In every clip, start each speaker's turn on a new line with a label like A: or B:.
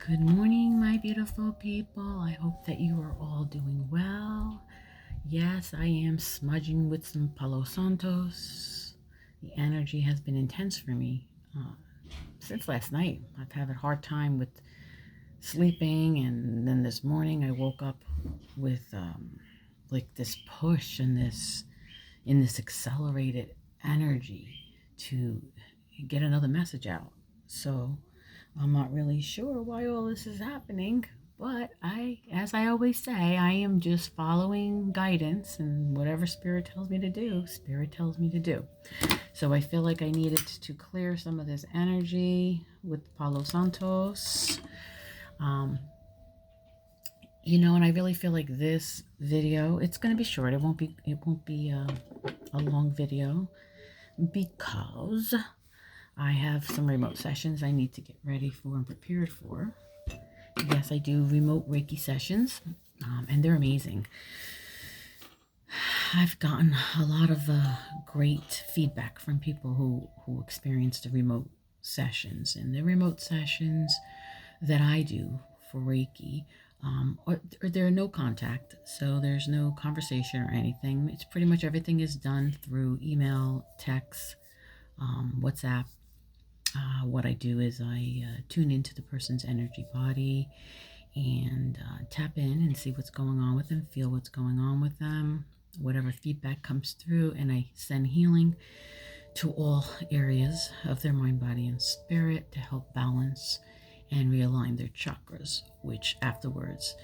A: Good morning, my beautiful people. I hope that you are all doing well. Yes, I am smudging with some Palo Santos. The energy has been intense for me since last night. I've had a hard time with sleeping, and then this morning I woke up with like this push and this accelerated energy to get another message out. So I'm not really sure why all this is happening, but as I always say, I am just following guidance, and whatever spirit tells me to do, spirit tells me to do. So I feel like I needed to clear some of this energy with Palo Santos. And I really feel like this video, it's going to be short. It won't be a long video because I have some remote sessions I need to get ready for and prepared for. Yes, I do remote Reiki sessions, and they're amazing. I've gotten a lot of great feedback from people who experience the remote sessions. And the remote sessions that I do for Reiki, or there are no contact, so there's no conversation or anything. It's pretty much everything is done through email, text, WhatsApp. What I do is I tune into the person's energy body and tap in and see what's going on with them, feel what's going on with them, whatever feedback comes through, and I send healing to all areas of their mind, body, and spirit to help balance and realign their chakras, which afterwards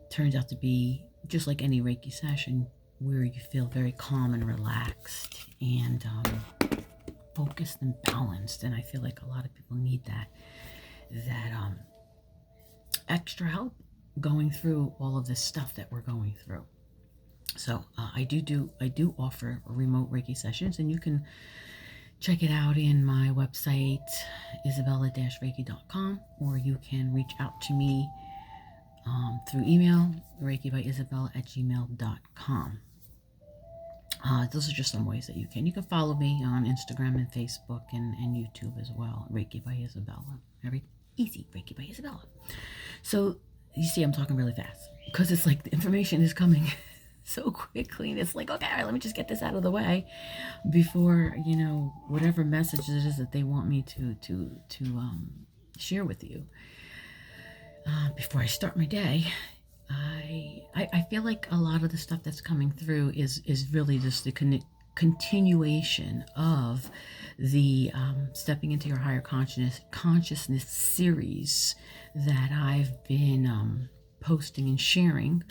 A: turns out to be just like any Reiki session where you feel very calm and relaxed and focused and balanced. And I feel like a lot of people need that extra help going through all of this stuff that we're going through. So I do offer remote Reiki sessions, and you can check it out in my website, Isabella-Reiki.com, or you can reach out to me through email, Reikibyisabella@gmail.com. Those are just some ways that you can follow me on Instagram and Facebook and YouTube as well. Reiki by Isabella. Very easy, Reiki by Isabella. So you see, I'm talking really fast because it's like the information is coming so quickly, and it's like, okay, all right, let me just get this out of the way before whatever message it is that they want me to share with you. Before I start my day, I feel like a lot of the stuff that's coming through is really just the continuation of the Stepping into Your Higher Consciousness series that I've been posting and sharing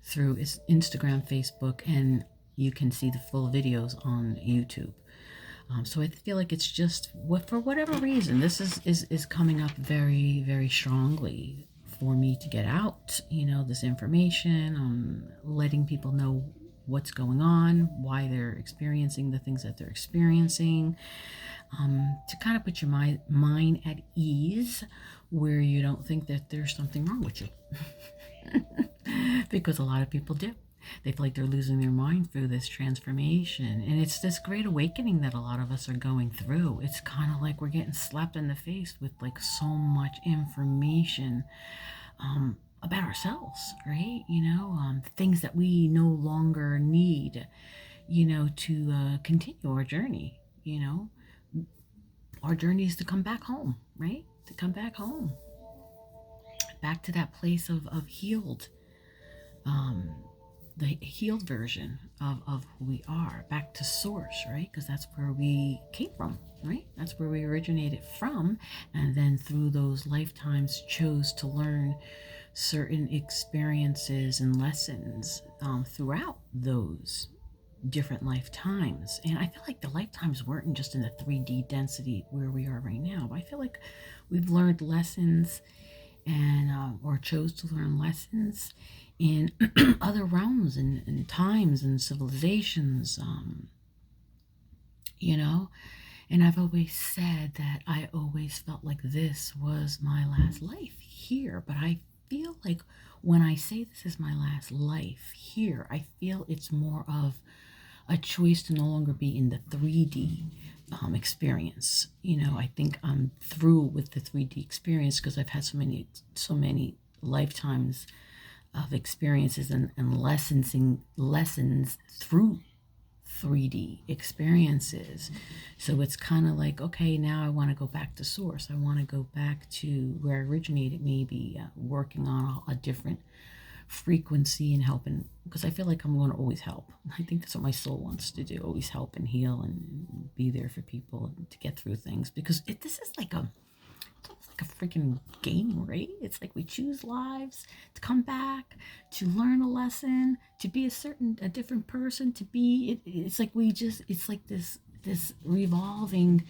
A: through Instagram, Facebook, and you can see the full videos on YouTube. So I feel like it's just, for whatever reason, this is coming up very, very strongly for me to get out, this information, letting people know what's going on, why they're experiencing the things that they're experiencing, to kind of put your mind at ease where you don't think that there's something wrong with you. Because a lot of people do. They feel like they're losing their mind through this transformation. And it's this great awakening that a lot of us are going through. It's kind of like we're getting slapped in the face with like so much information about ourselves, right? Things that we no longer need, to continue our journey. Our journey is to come back home, right? To come back home. Back to that place of healed, the healed version of who we are, back to source, right? Because that's where we came from, right? That's where we originated from, and then through those lifetimes chose to learn certain experiences and lessons throughout those different lifetimes. And I feel like the lifetimes weren't just in the 3D density where we are right now, but I feel like we've learned lessons and or chose to learn lessons in other realms and times and civilizations, and I've always said that I always felt like this was my last life here, but I feel like when I say this is my last life here, I feel it's more of a choice to no longer be in the 3D experience. I think I'm through with the 3D experience because I've had so many lifetimes of experiences and lessons through 3D experiences. So it's kind of like, okay, now I want to go back to source. I want to go back to where I originated, maybe working on a different frequency and helping, because I feel like I'm going to always help. I think that's what my soul wants to do, always help and heal and be there for people and to get through things, because this is like a freaking game, right? It's like we choose lives to come back, to learn a lesson, to be a different person, to be it's like it's like this revolving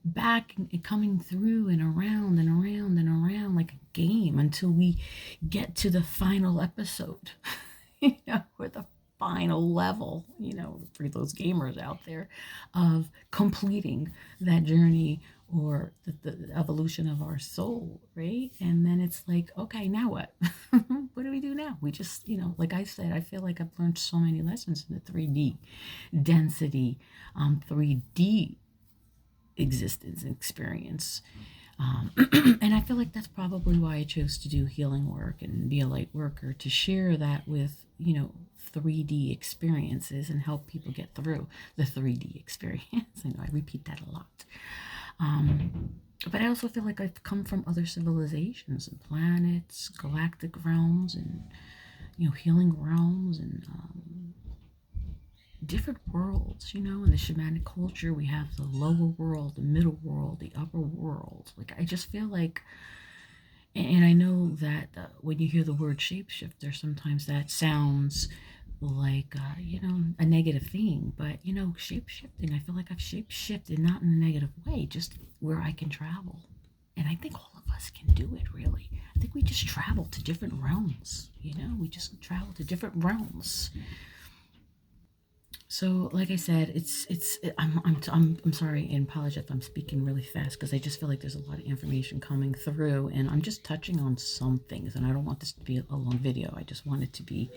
A: back and coming through and around and around and around like a game until we get to the final episode, or the final level, for those gamers out there, of completing that journey or the evolution of our soul, right? And then it's like, okay, now what? What do we do now? We just, like I said, I feel like I've learned so many lessons in the 3D density, 3D existence and experience. And I feel like that's probably why I chose to do healing work and be a light worker, to share that with, 3D experiences and help people get through the 3D experience. I know I repeat that a lot. But I also feel like I've come from other civilizations and planets, galactic realms, and, healing realms, and different worlds. In the shamanic culture, we have the lower world, the middle world, the upper world. Like, I just feel like, and I know that when you hear the word shapeshifter, sometimes that sounds like, a negative thing. But, shape-shifting, I feel like I've shape-shifted, not in a negative way, just where I can travel. And I think all of us can do it, really. I think we just travel to different realms, we just travel to different realms. So, like I said, I'm sorry and apologize if I'm speaking really fast, because I just feel like there's a lot of information coming through, and I'm just touching on some things, and I don't want this to be a long video. I just want it to be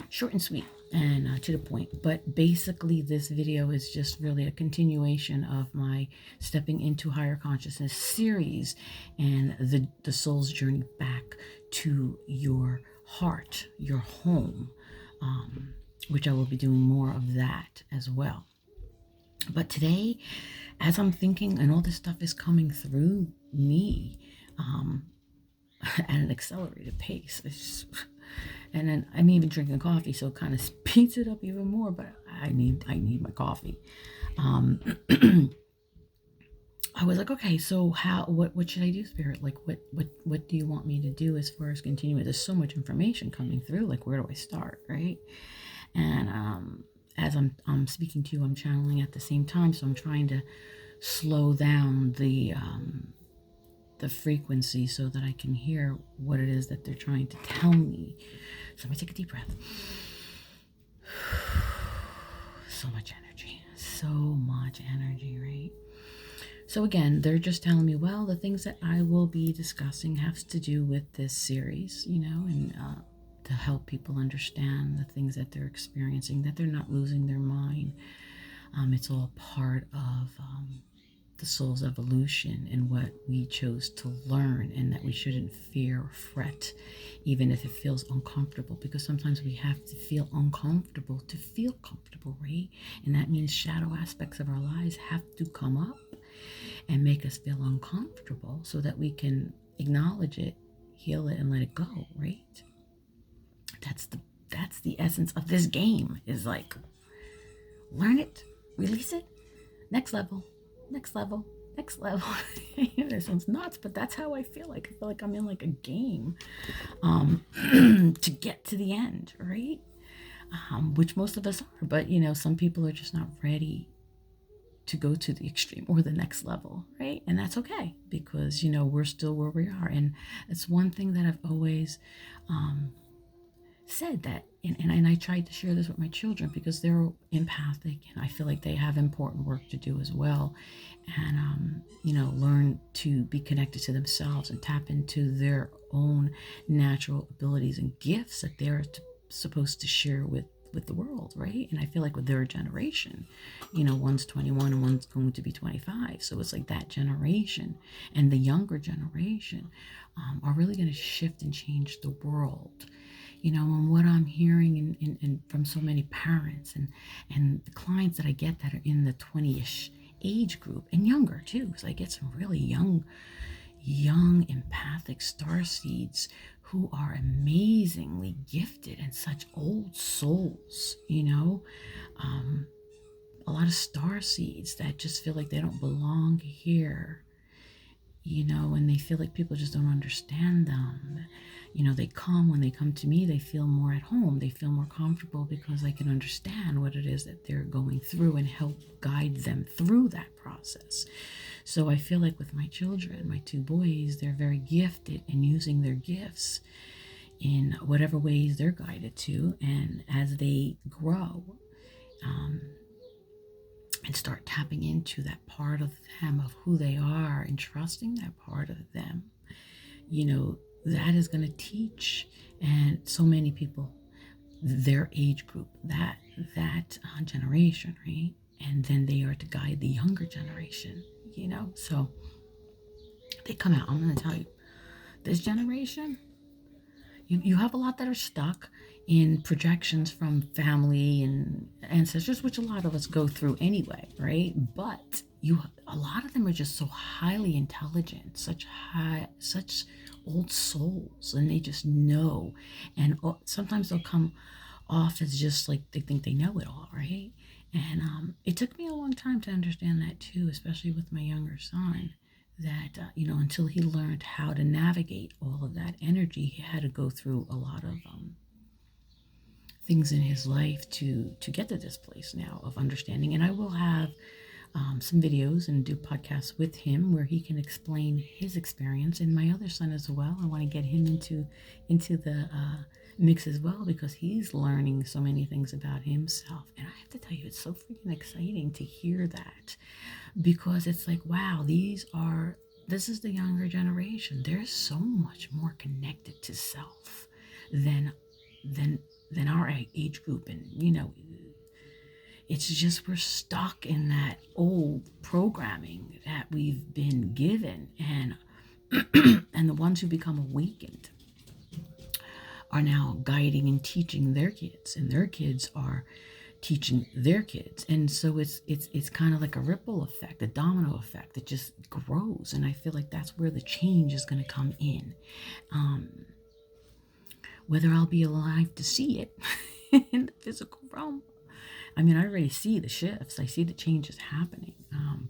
A: short and sweet and to the point. But basically, this video is just really a continuation of my Stepping into Higher Consciousness series and the soul's journey back to your heart, your home. Which I will be doing more of that as well. But today, as I'm thinking and all this stuff is coming through me at an accelerated pace, and then I'm even drinking coffee, so it kind of speeds it up even more, but I need my coffee. I was like, okay, so what should I do, Spirit? Like, what do you want me to do as far as continuing? There's so much information coming through, like, where do I start, right? And as I'm speaking to you, I'm channeling at the same time, so I'm trying to slow down the frequency so that I can hear what it is that they're trying to tell me. So let me take a deep breath. So much energy, right? So again, they're just telling me, well, the things that I will be discussing has to do with this series, and to help people understand the things that they're experiencing, that they're not losing their mind. It's all part of the soul's evolution and what we chose to learn, and that we shouldn't fear or fret, even if it feels uncomfortable, because sometimes we have to feel uncomfortable to feel comfortable, right? And that means shadow aspects of our lives have to come up and make us feel uncomfortable so that we can acknowledge it, heal it, and let it go, right? That's the essence of this game, is like, learn it, release it, next level. That sounds nuts, but that's how I feel like. I feel like I'm in like a game to get to the end, right? Which most of us are, but some people are just not ready to go to the extreme or the next level, right? And that's okay, because we're still where we are. And it's one thing that I've always said, that and I tried to share this with my children, because they're empathic, and I feel like they have important work to do as well, and learn to be connected to themselves and tap into their own natural abilities and gifts that they're supposed to share with with the world, right? And I feel like with their generation, you know, one's 21 and one's going to be 25. So it's like that generation and the younger generation are really going to shift and change the world. You know, and what I'm hearing in from so many parents and the clients that I get that are in the 20-ish age group and younger too, because I get some really young empathic star seeds who are amazingly gifted and such old souls, you know. A lot of star seeds that just feel like they don't belong here, you know, and they feel like people just don't understand them. You know, when they come to me, they feel more at home. They feel more comfortable because I can understand what it is that they're going through and help guide them through that process. So I feel like with my children, my two boys, they're very gifted in using their gifts in whatever ways they're guided to. And as they grow, and start tapping into that part of them, of who they are, and trusting that part of them, you know, that is going to teach and so many people their age group, that generation, right? And then they are to guide the younger generation, you know. So they come out. I'm going to tell you, this generation, you have a lot that are stuck in projections from family and ancestors, which a lot of us go through anyway, right? But a lot of them are just so highly intelligent, such old souls, and they just know. And sometimes they'll come off as just like they think they know it all, right? And it took me a long time to understand that too, especially with my younger son, that you know, until he learned how to navigate all of that energy, he had to go through a lot of things in his life to get to this place now of understanding. And I will have some videos and do podcasts with him where he can explain his experience, and my other son as well. I want to get him into the mix as well, because he's learning so many things about himself. And I have to tell you, it's so freaking exciting to hear that, because it's like, wow, this is the younger generation. They're so much more connected to self than our age group. And you know, it's just we're stuck in that old programming that we've been given, and and the ones who become awakened are now guiding and teaching their kids, and their kids are teaching their kids. And so it's kind of like a ripple effect, a domino effect that just grows. And I feel like that's where the change is going to come in. Whether I'll be alive to see it in the physical realm, I mean, I already see the shifts. I see the changes happening.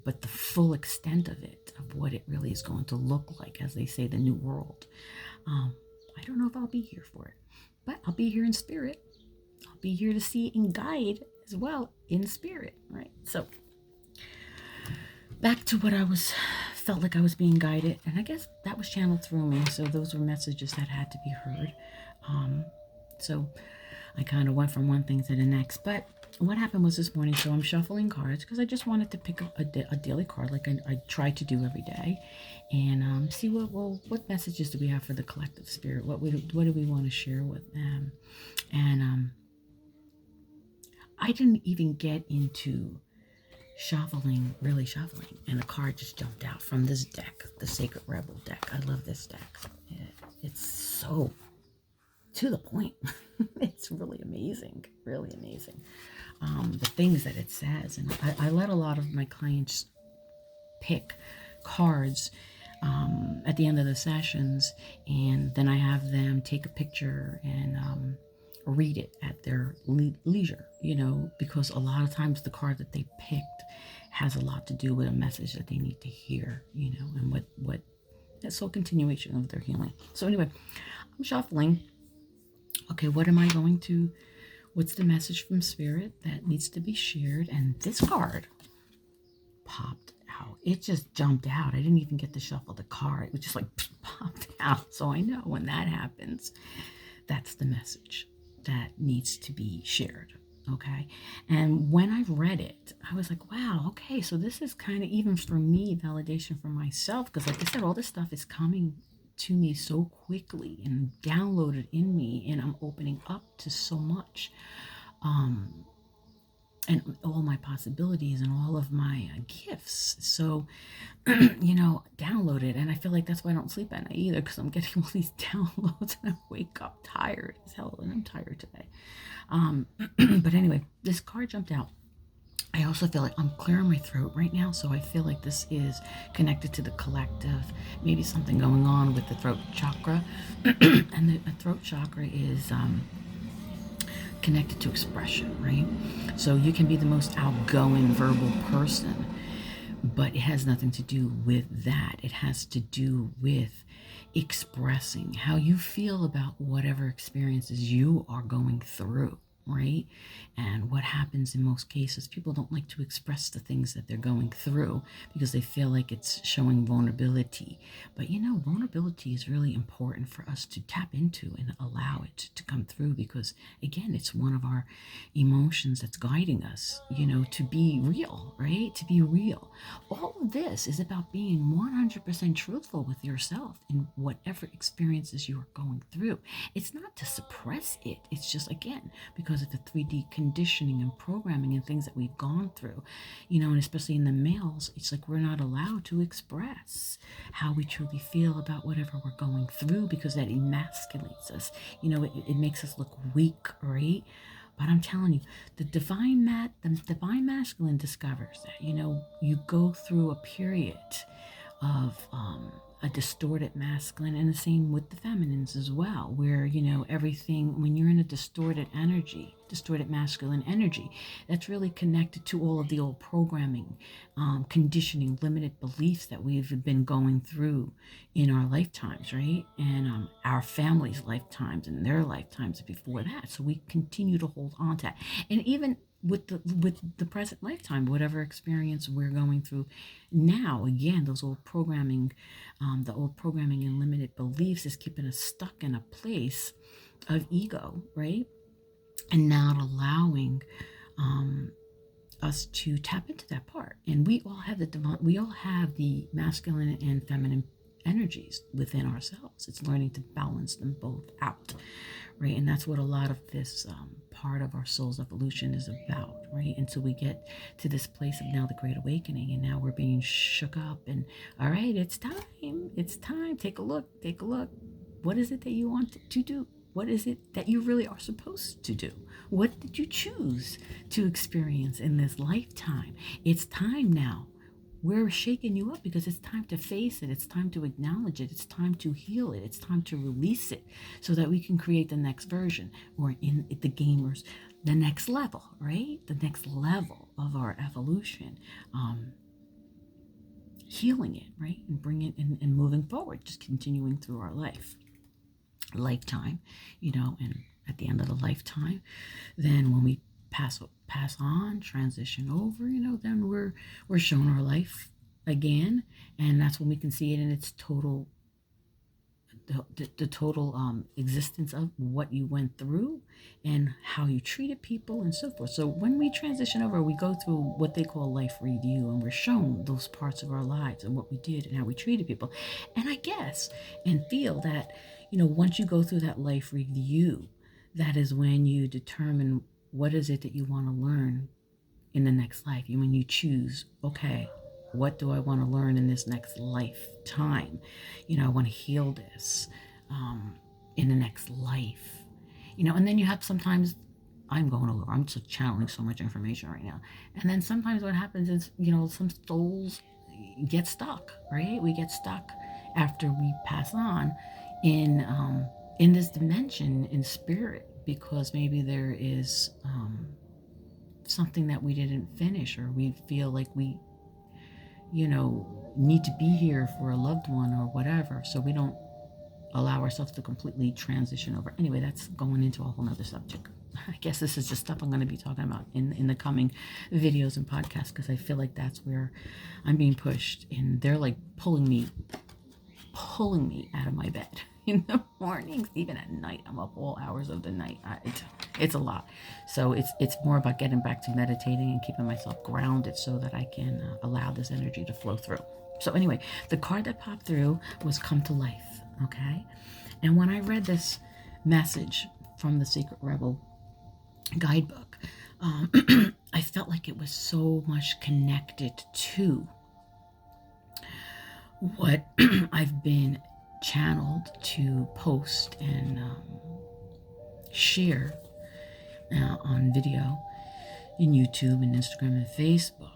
A: But the full extent of it, of what it really is going to look like, as they say, the new world, I don't know if I'll be here for it. But I'll be here in spirit. I'll be here to see and guide as well in spirit, right? So back to what felt like I was being guided. And I guess that was channeled through me. So those were messages that had to be heard. So I kind of went from one thing to the next. But what happened was this morning, so I'm shuffling cards because I just wanted to pick a daily card like I try to do every day, and see what messages do we have for the collective spirit. What do we want to share with them? And I didn't even get into really shuffling, and a card just jumped out from this deck, the Sacred Rebel deck. I love this deck. It's so to the point. It's really amazing, really amazing. The things that it says, and I let a lot of my clients pick cards at the end of the sessions, and then I have them take a picture and read it at their leisure, you know, because a lot of times the card that they picked has a lot to do with a message that they need to hear, you know, and what that's so continuation of their healing. So anyway, I'm shuffling. Okay, what's the message from spirit that needs to be shared? And this card popped out. It just jumped out. I didn't even get to shuffle the card. It was just like popped out. So I know when that happens, that's the message that needs to be shared. Okay. And when I read it, I was like, wow, okay. So this is kind of, even for me, validation for myself. Because like I said, all this stuff is coming to me so quickly and downloaded in me, and I'm opening up to so much and all my possibilities and all of my gifts. So, download it. And I feel like that's why I don't sleep at night either, because I'm getting all these downloads and I wake up tired as hell, and I'm tired today. But anyway, this card jumped out. I also feel like I'm clearing my throat right now, so I feel like this is connected to the collective, maybe something going on with the throat chakra. And the throat chakra is connected to expression, right? So you can be the most outgoing verbal person, but it has nothing to do with that. It has to do with expressing how you feel about whatever experiences you are going through, right? And what happens in most cases, people don't like to express the things that they're going through because they feel like it's showing vulnerability. But vulnerability is really important for us to tap into and allow it to come through, because again, it's one of our emotions that's guiding us, to be real, right? To be real. All of this is about being 100% truthful with yourself in whatever experiences you are going through. It's not to suppress it. It's just, again, because of the 3D conditioning and programming and things that we've gone through, and especially in the males, it's like we're not allowed to express how we truly feel about whatever we're going through, because that emasculates us. It makes us look weak, right? But I'm telling you, the divine masculine discovers that, you go through a period of a distorted masculine, and the same with the feminines as well, where everything, when you're in a distorted masculine energy, that's really connected to all of the old programming, conditioning, limited beliefs that we've been going through in our lifetimes, right? And our families' lifetimes and their lifetimes before that. So we continue to hold on to that. And even with the present lifetime, whatever experience we're going through now, again, those old programming, the old programming and limited beliefs is keeping us stuck in a place of ego, right? And not allowing us to tap into that part. And we all have the masculine and feminine energies within ourselves. It's learning to balance them both out, right? And that's what a lot of this part of our soul's evolution is about, right? Until we get to this place of now the Great Awakening, and now we're being shook up, and all right, it's time. Take a look. What is it that you want to do? What is it that you really are supposed to do? What did you choose to experience in this lifetime? It's time now. We're shaking you up because it's time to face it. It's time to acknowledge it. It's time to heal it. It's time to release it so that we can create the next version, or in the gamers, the next level, right? The next level of our evolution. Healing it, right? And bringing it and moving forward, just continuing through our lifetime, and at the end of the lifetime, then when we pass on, transition over, then we're shown our life again, and that's when we can see it in its total, the total existence of what you went through and how you treated people and so forth. So when we transition over, we go through what they call life review, and we're shown those parts of our lives and what we did and how we treated people. And I guess and feel that, once you go through that life review, that is when you determine what is it that you want to learn in the next life. When you choose, okay, what do I want to learn in this next lifetime? I want to heal this in the next life. And then you have sometimes, I'm just channeling so much information right now. And then sometimes what happens is, some souls get stuck, right? We get stuck after we pass on in this dimension in spirit, because maybe there is something that we didn't finish, or we feel like we need to be here for a loved one or whatever, so we don't allow ourselves to completely transition over. Anyway, that's going into a whole nother subject. I guess this is just stuff I'm going to be talking about in the coming videos and podcasts, because I feel like that's where I'm being pushed, and they're like pulling me out of my bed in the mornings, even at night. I'm up all hours of the night. It's a lot. So it's more about getting back to meditating and keeping myself grounded so that I can allow this energy to flow through. So anyway, the card that popped through was Come to Life, okay? And when I read this message from the Secret Rebel guidebook, I felt like it was so much connected to what I've been channeled to post and share on video in YouTube and Instagram and Facebook.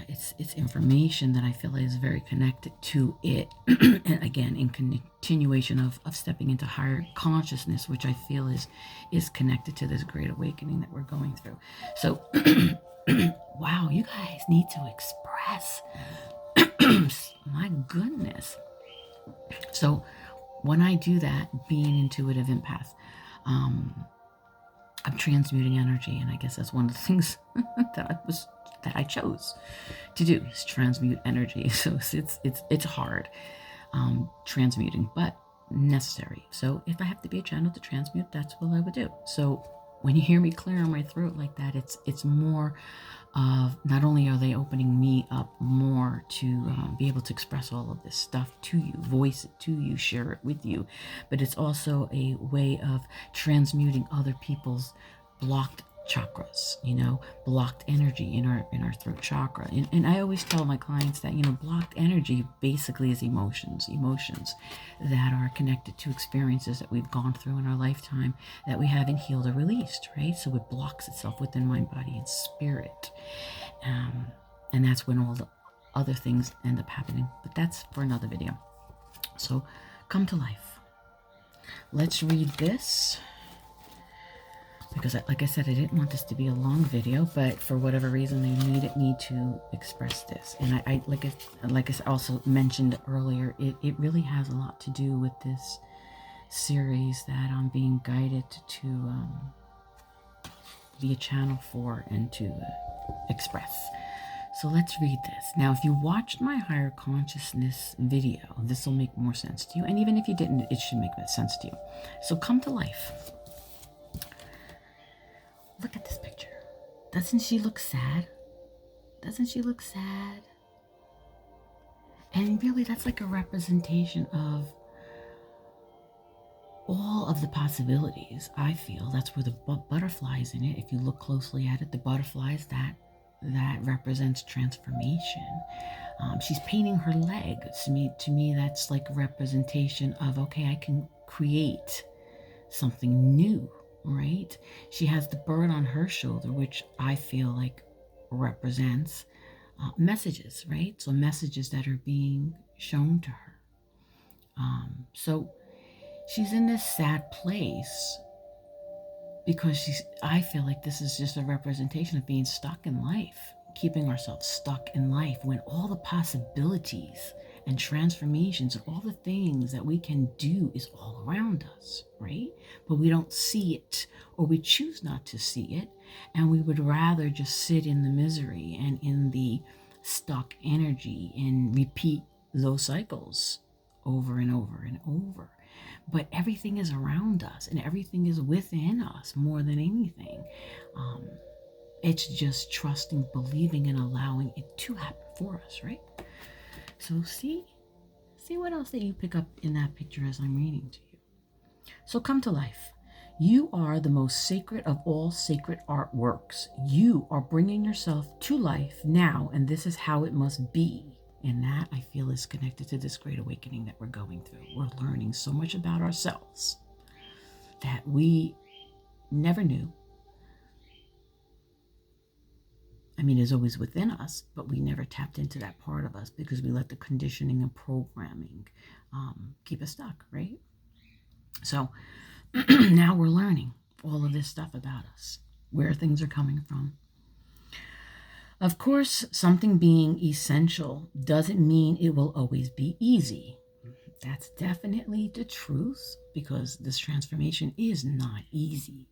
A: It's information that I feel is very connected to it. And again, in continuation of stepping into higher consciousness, which I feel is connected to this great awakening that we're going through. So, wow, you guys need to express. My goodness. So when I do that, being intuitive empath, I'm transmuting energy, and I guess that's one of the things that I chose to do, is transmute energy. So it's hard, transmuting, but necessary. So if I have to be a channel to transmute, that's what I would do. So when you hear me clearing my throat like that, it's more of, not only are they opening me up more to be able to express all of this stuff to you, voice it to you, share it with you, but it's also a way of transmuting other people's blocked chakras, blocked energy in our throat chakra. And I always tell my clients that, blocked energy basically is emotions that are connected to experiences that we've gone through in our lifetime that we haven't healed or released, right? So it blocks itself within mind, body, and spirit. And that's when all the other things end up happening. But that's for another video. So come to life. Let's read this. Because, like I said, I didn't want this to be a long video, but for whatever reason, they needed me to express this. And I like I also mentioned earlier, it really has a lot to do with this series that I'm being guided to be a channel for and to express. So let's read this. Now, if you watched my higher consciousness video, this will make more sense to you. And even if you didn't, it should make sense to you. So come to life. Look at this picture. Doesn't she look sad? Doesn't she look sad? And really, that's like a representation of all of the possibilities, I feel. That's where the butterflies in it. If you look closely at it, the butterflies, that represents transformation. She's painting her leg. To me, that's like a representation of, okay, I can create something new. Right? She has the bird on her shoulder, which I feel like represents messages, right? So messages that are being shown to her. So she's in this sad place because I feel like this is just a representation of being stuck in life, keeping ourselves stuck in life when all the possibilities and transformations and all the things that we can do is all around us, right? But we don't see it, or we choose not to see it, and we would rather just sit in the misery and in the stuck energy and repeat those cycles over and over and over. But everything is around us and everything is within us more than anything. It's just trusting, believing, and allowing it to happen for us, right? So see what else that you pick up in that picture as I'm reading to you. So come to life. You are the most sacred of all sacred artworks. You are bringing yourself to life now, and this is how it must be. And that, I feel, is connected to this great awakening that we're going through. We're learning so much about ourselves that we never knew. I mean, it's always within us, but we never tapped into that part of us because we let the conditioning and programming keep us stuck, right? So now we're learning all of this stuff about us, where things are coming from. Of course, something being essential doesn't mean it will always be easy. That's definitely the truth, because this transformation is not easy.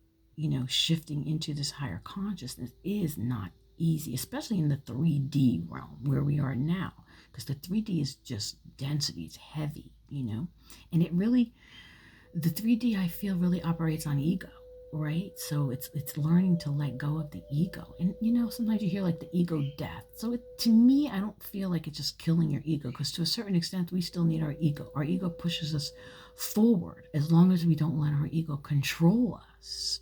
A: Shifting into this higher consciousness is not easy, especially in the 3D realm where we are now, because the 3D is just density, it's heavy, and it really, the 3D, I feel, really operates on ego, right? So it's learning to let go of the ego. And sometimes you hear like the ego death. So to me, I don't feel like it's just killing your ego, because to a certain extent we still need our ego. Our ego pushes us forward as long as we don't let our ego control us.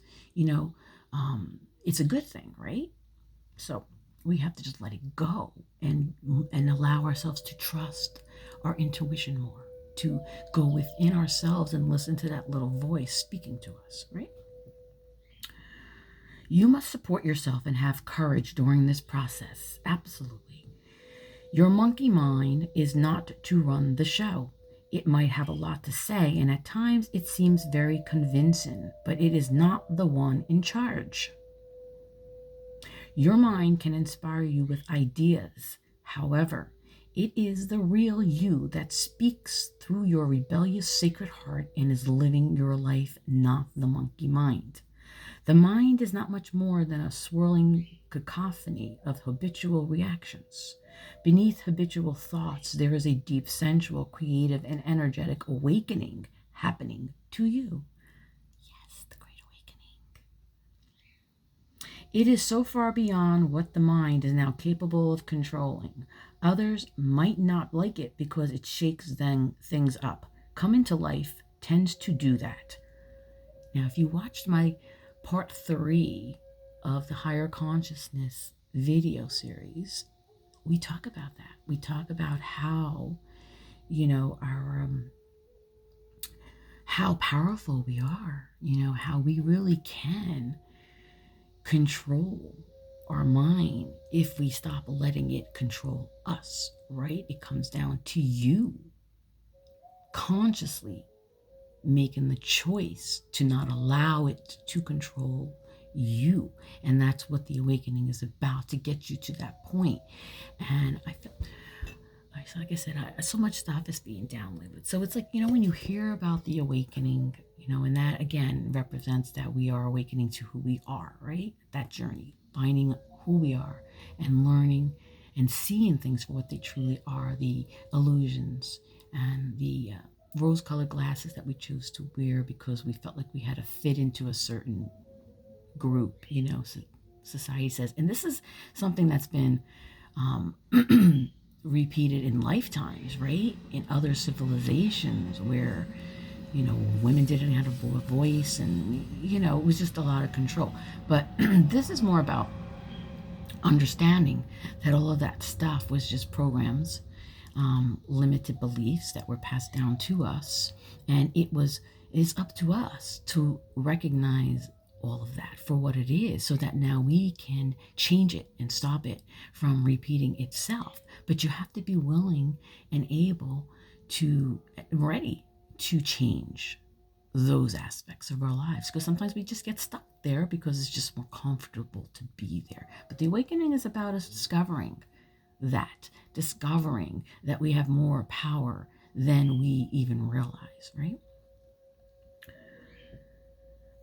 A: it's a good thing, right? So we have to just let it go and allow ourselves to trust our intuition more, to go within ourselves and listen to that little voice speaking to us, right? You must support yourself and have courage during this process. Absolutely. Your monkey mind is not to run the show. It might have a lot to say, and at times it seems very convincing, but it is not the one in charge. Your mind can inspire you with ideas. However, it is the real you that speaks through your rebellious sacred heart and is living your life, not the monkey mind. The mind is not much more than a swirling cacophony of habitual reactions. Beneath habitual thoughts, there is a deep, sensual, creative, and energetic awakening happening to you. Yes, the Great Awakening. It is so far beyond what the mind is now capable of controlling. Others might not like it because it shakes things up. Coming to life tends to do that. Now, if you watched my part 3 of the Higher Consciousness video series, we talk about that. We talk about how, our how powerful we are, how we really can control our mind if we stop letting it control us, right? It comes down to you consciously making the choice to not allow it to control you. And that's what the awakening is about, to get you to that point. And I feel, like I said, so much stuff is being downloaded. So it's like, when you hear about the awakening, and that again represents that we are awakening to who we are, right? That journey, finding who we are and learning and seeing things for what they truly are, the illusions and the rose-colored glasses that we chose to wear because we felt like we had to fit into a certain group, society says. And this is something that's been repeated in lifetimes, right? In other civilizations where, women didn't have a voice and, it was just a lot of control. But this is more about understanding that all of that stuff was just programs, limited beliefs that were passed down to us, and it's up to us to recognize all of that for what it is, so that now we can change it and stop it from repeating itself. But you have to be willing and able to, ready to change those aspects of our lives, because sometimes we just get stuck there because it's just more comfortable to be there. But the awakening is about us discovering that we have more power than we even realize, right?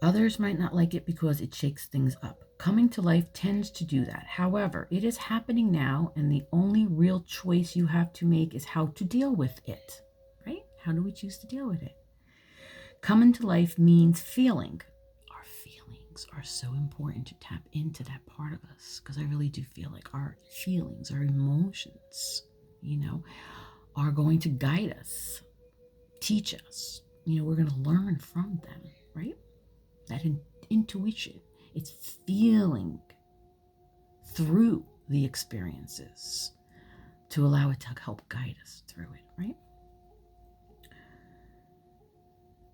A: Others might not like it because it shakes things up. Coming to life tends to do that. However, it is happening now, and the only real choice you have to make is how to deal with it, right? How do we choose to deal with it? Coming to life means feeling. Our feelings are so important to tap into that part of us, because I really do feel like our feelings, our emotions, are going to guide us, teach us. We're going to learn from them, right? That intuition, it's feeling through the experiences to allow it to help guide us through it, right?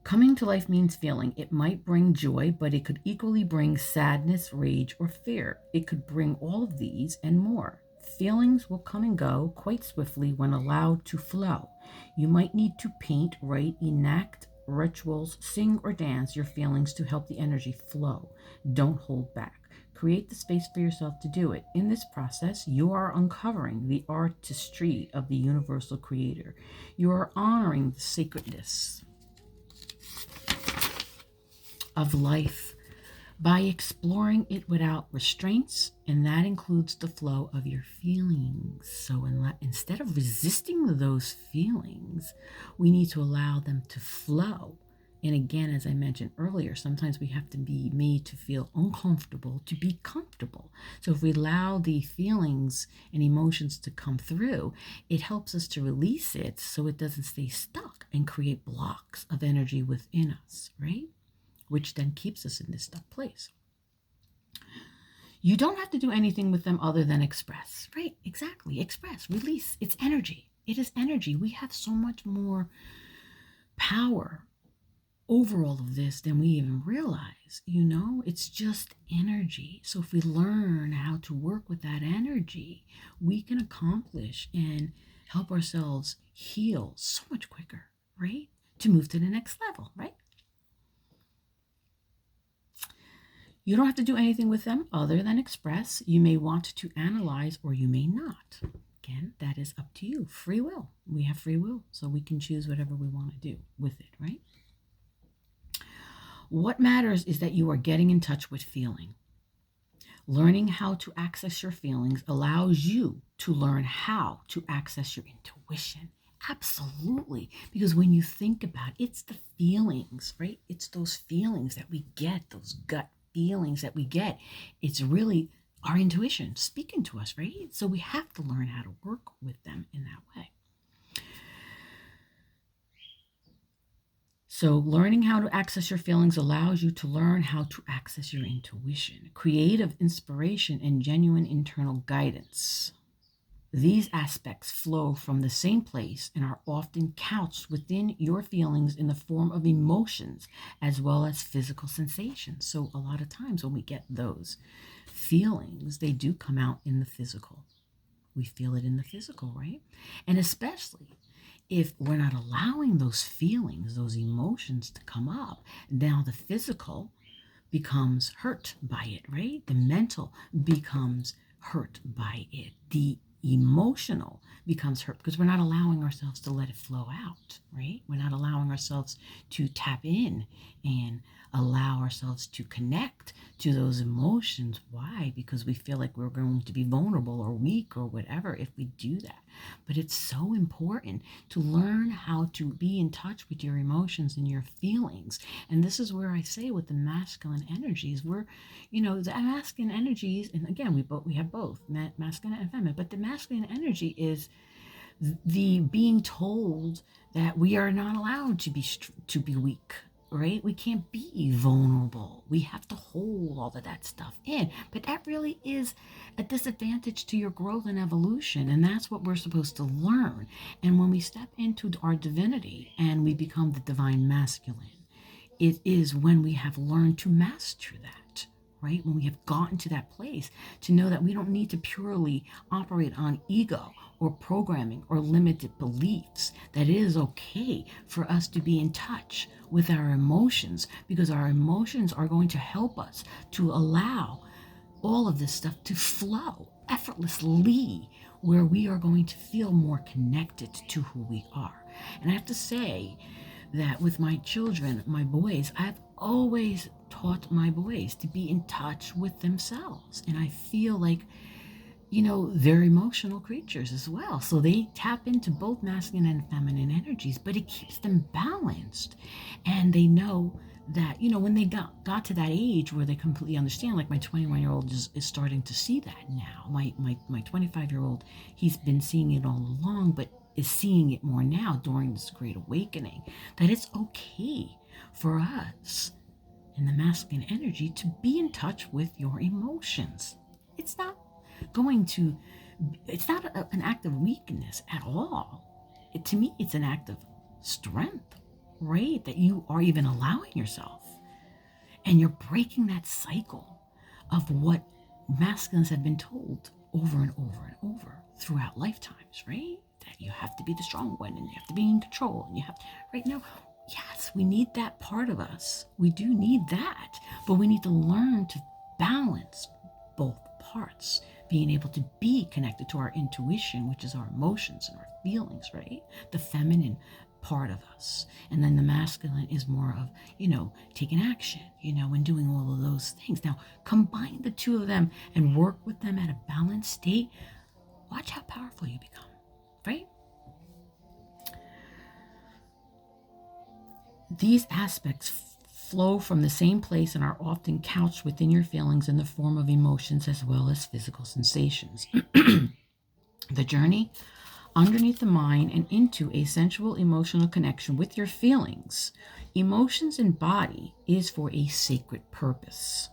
A: Coming to life means feeling. It might bring joy, but it could equally bring sadness, rage, or fear. It could bring all of these and more. Feelings will come and go quite swiftly when allowed to flow. You might need to paint, write, enact rituals, sing, or dance your feelings to help the energy flow. Don't hold back. Create the space for yourself to do it. In this process, you are uncovering the artistry of the universal creator. You are honoring the sacredness of life by exploring it without restraints, and that includes the flow of your feelings. So instead of resisting those feelings, we need to allow them to flow. And again, as I mentioned earlier, sometimes we have to be made to feel uncomfortable to be comfortable. So if we allow the feelings and emotions to come through, it helps us to release it so it doesn't stay stuck and create blocks of energy within us, right? Which then keeps us in this stuck place. You don't have to do anything with them other than express, right? Exactly. Express, release. It's energy. It is energy. We have so much more power over all of this than we even realize. It's just energy. So if we learn how to work with that energy, we can accomplish and help ourselves heal so much quicker, right? To move to the next level, right? You don't have to do anything with them other than express. You may want to analyze or you may not. Again, that is up to you. Free will. We have free will, so we can choose whatever we want to do with it, right? What matters is that you are getting in touch with feeling. Learning how to access your feelings allows you to learn how to access your intuition. Absolutely. Because when you think about it, it's the feelings, right? It's those feelings that we get, those gut feelings that we get. It's really our intuition speaking to us, right? So we have to learn how to work with them in that way. So learning how to access your feelings allows you to learn how to access your intuition, creative inspiration, and genuine internal guidance. These aspects flow from the same place and are often couched within your feelings in the form of emotions as well as physical sensations. So a lot of times when we get those feelings, they do come out in the physical. We feel it in the physical, right? And especially if we're not allowing those feelings, those emotions to come up, now the physical becomes hurt by it, right? The mental becomes hurt by it. The emotional becomes hurt because we're not allowing ourselves to let it flow out, right? We're not allowing ourselves to tap in and allow ourselves to connect to those emotions. Why? Because we feel like we're going to be vulnerable or weak or whatever if we do that. But it's so important to learn how to be in touch with your emotions and your feelings. And this is where I say with the masculine energies, the masculine energies, and again, we have both masculine and feminine, but the masculine energy is the being told that we are not allowed to be weak, right? We can't be vulnerable. We have to hold all of that stuff in. But that really is a disadvantage to your growth and evolution. And that's what we're supposed to learn. And when we step into our divinity and we become the divine masculine, it is when we have learned to master that, right? When we have gotten to that place to know that we don't need to purely operate on ego or programming or limited beliefs, that it is okay for us to be in touch with our emotions, because our emotions are going to help us to allow all of this stuff to flow effortlessly, where we are going to feel more connected to who we are. And I have to say that with my children, my boys, I've always taught my boys to be in touch with themselves. And I feel like they're emotional creatures as well. So they tap into both masculine and feminine energies, but it keeps them balanced. And they know that, when they got to that age where they completely understand, like my 21-year-old is starting to see that now. My 25-year-old, he's been seeing it all along, but is seeing it more now during this great awakening, that it's okay for us in the masculine energy to be in touch with your emotions. It's not an act of weakness at all. To me, it's an act of strength, right? That you are even allowing yourself. And you're breaking that cycle of what masculines have been told over and over and over throughout lifetimes, right? That you have to be the strong one and you have to be in control and you have to, right now. Yes, we need that part of us. We do need that, but we need to learn to balance both parts, being able to be connected to our intuition, which is our emotions and our feelings, right? The feminine part of us. And then the masculine is more of, taking action, and doing all of those things. Now, combine the two of them and work with them at a balanced state. Watch how powerful you become, right? These aspects flow from the same place and are often couched within your feelings in the form of emotions as well as physical sensations. The journey underneath the mind and into a sensual emotional connection with your feelings, emotions, and body is for a sacred purpose.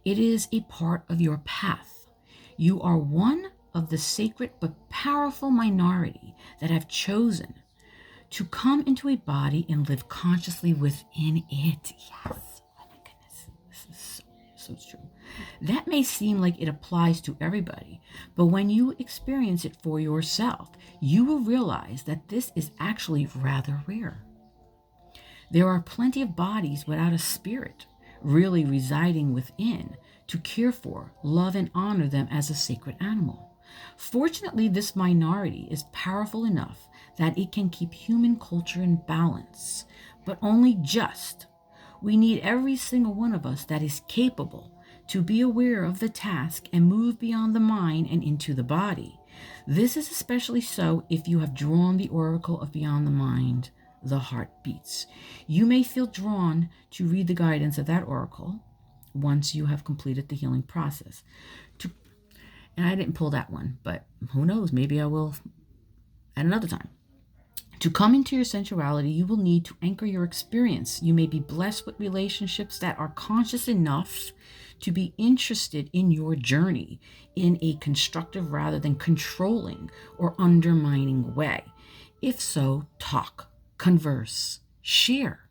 A: It is a part of your path. You are one of the sacred but powerful minority that have chosen to come into a body and live consciously within it. Yes. Oh my goodness. This is so true. That may seem like it applies to everybody, but when you experience it for yourself, you will realize that this is actually rather rare. There are plenty of bodies without a spirit really residing within to care for, love, and honor them as a sacred animal. Fortunately, this minority is powerful enough that it can keep human culture in balance, but only just. We need every single one of us that is capable to be aware of the task and move beyond the mind and into the body. This is especially so if you have drawn the oracle of Beyond the Mind, the Heart Beats. You may feel drawn to read the guidance of that oracle once you have completed the healing process. And I didn't pull that one, but who knows, maybe I will at another time. To come into your sensuality, you will need to anchor your experience. You may be blessed with relationships that are conscious enough to be interested in your journey in a constructive rather than controlling or undermining way. If so, talk, converse, share.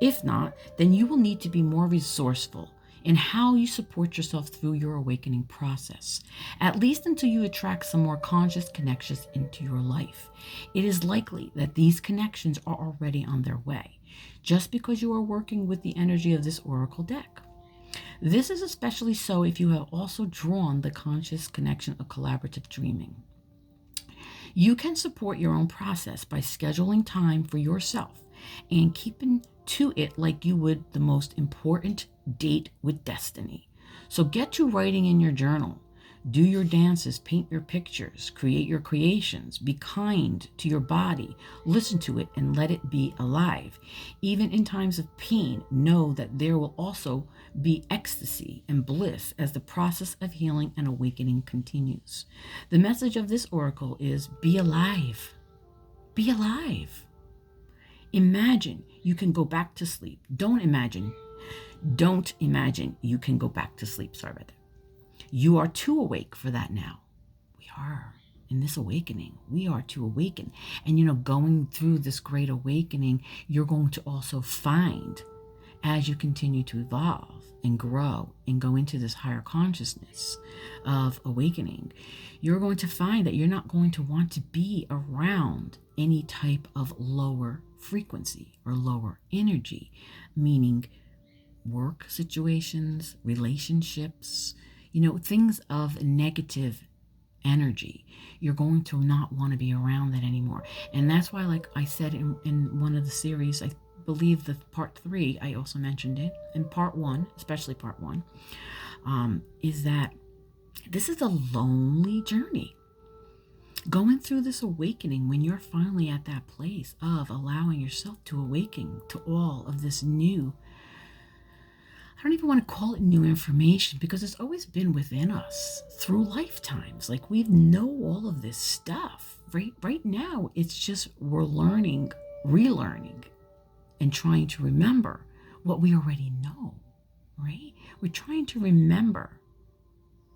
A: If not, then you will need to be more resourceful in how you support yourself through your awakening process, at least until you attract some more conscious connections into your life. It is likely that these connections are already on their way, just because you are working with the energy of this oracle deck. This is especially so if you have also drawn the conscious connection of collaborative dreaming. You can support your own process by scheduling time for yourself and keeping to it like you would the most important date with destiny. So get to writing in your journal. Do your dances, paint your pictures, create your creations, be kind to your body, listen to it and let it be alive. Even in times of pain, know that there will also be ecstasy and bliss as the process of healing and awakening continues. The message of this oracle is be alive. Be alive. Imagine you can go back to sleep. Don't imagine you can go back to sleep. Sorry about that. You are too awake for that now. We are in this awakening. We are to awaken. And going through this great awakening, you're going to also find, as you continue to evolve and grow and go into this higher consciousness of awakening, you're going to find that you're not going to want to be around any type of lower frequency or lower energy, meaning work situations, relationships, things of negative energy. You're going to not want to be around that anymore. And that's why, like I said in one of the series, I believe the part 3, I also mentioned it in part 1, especially part 1, is that this is a lonely journey. Going through this awakening, when you're finally at that place of allowing yourself to awaken to all of this new, I don't even want to call it new information, because it's always been within us through lifetimes. Like, we know all of this stuff. Right now, it's just we're learning, relearning, and trying to remember what we already know, right? We're trying to remember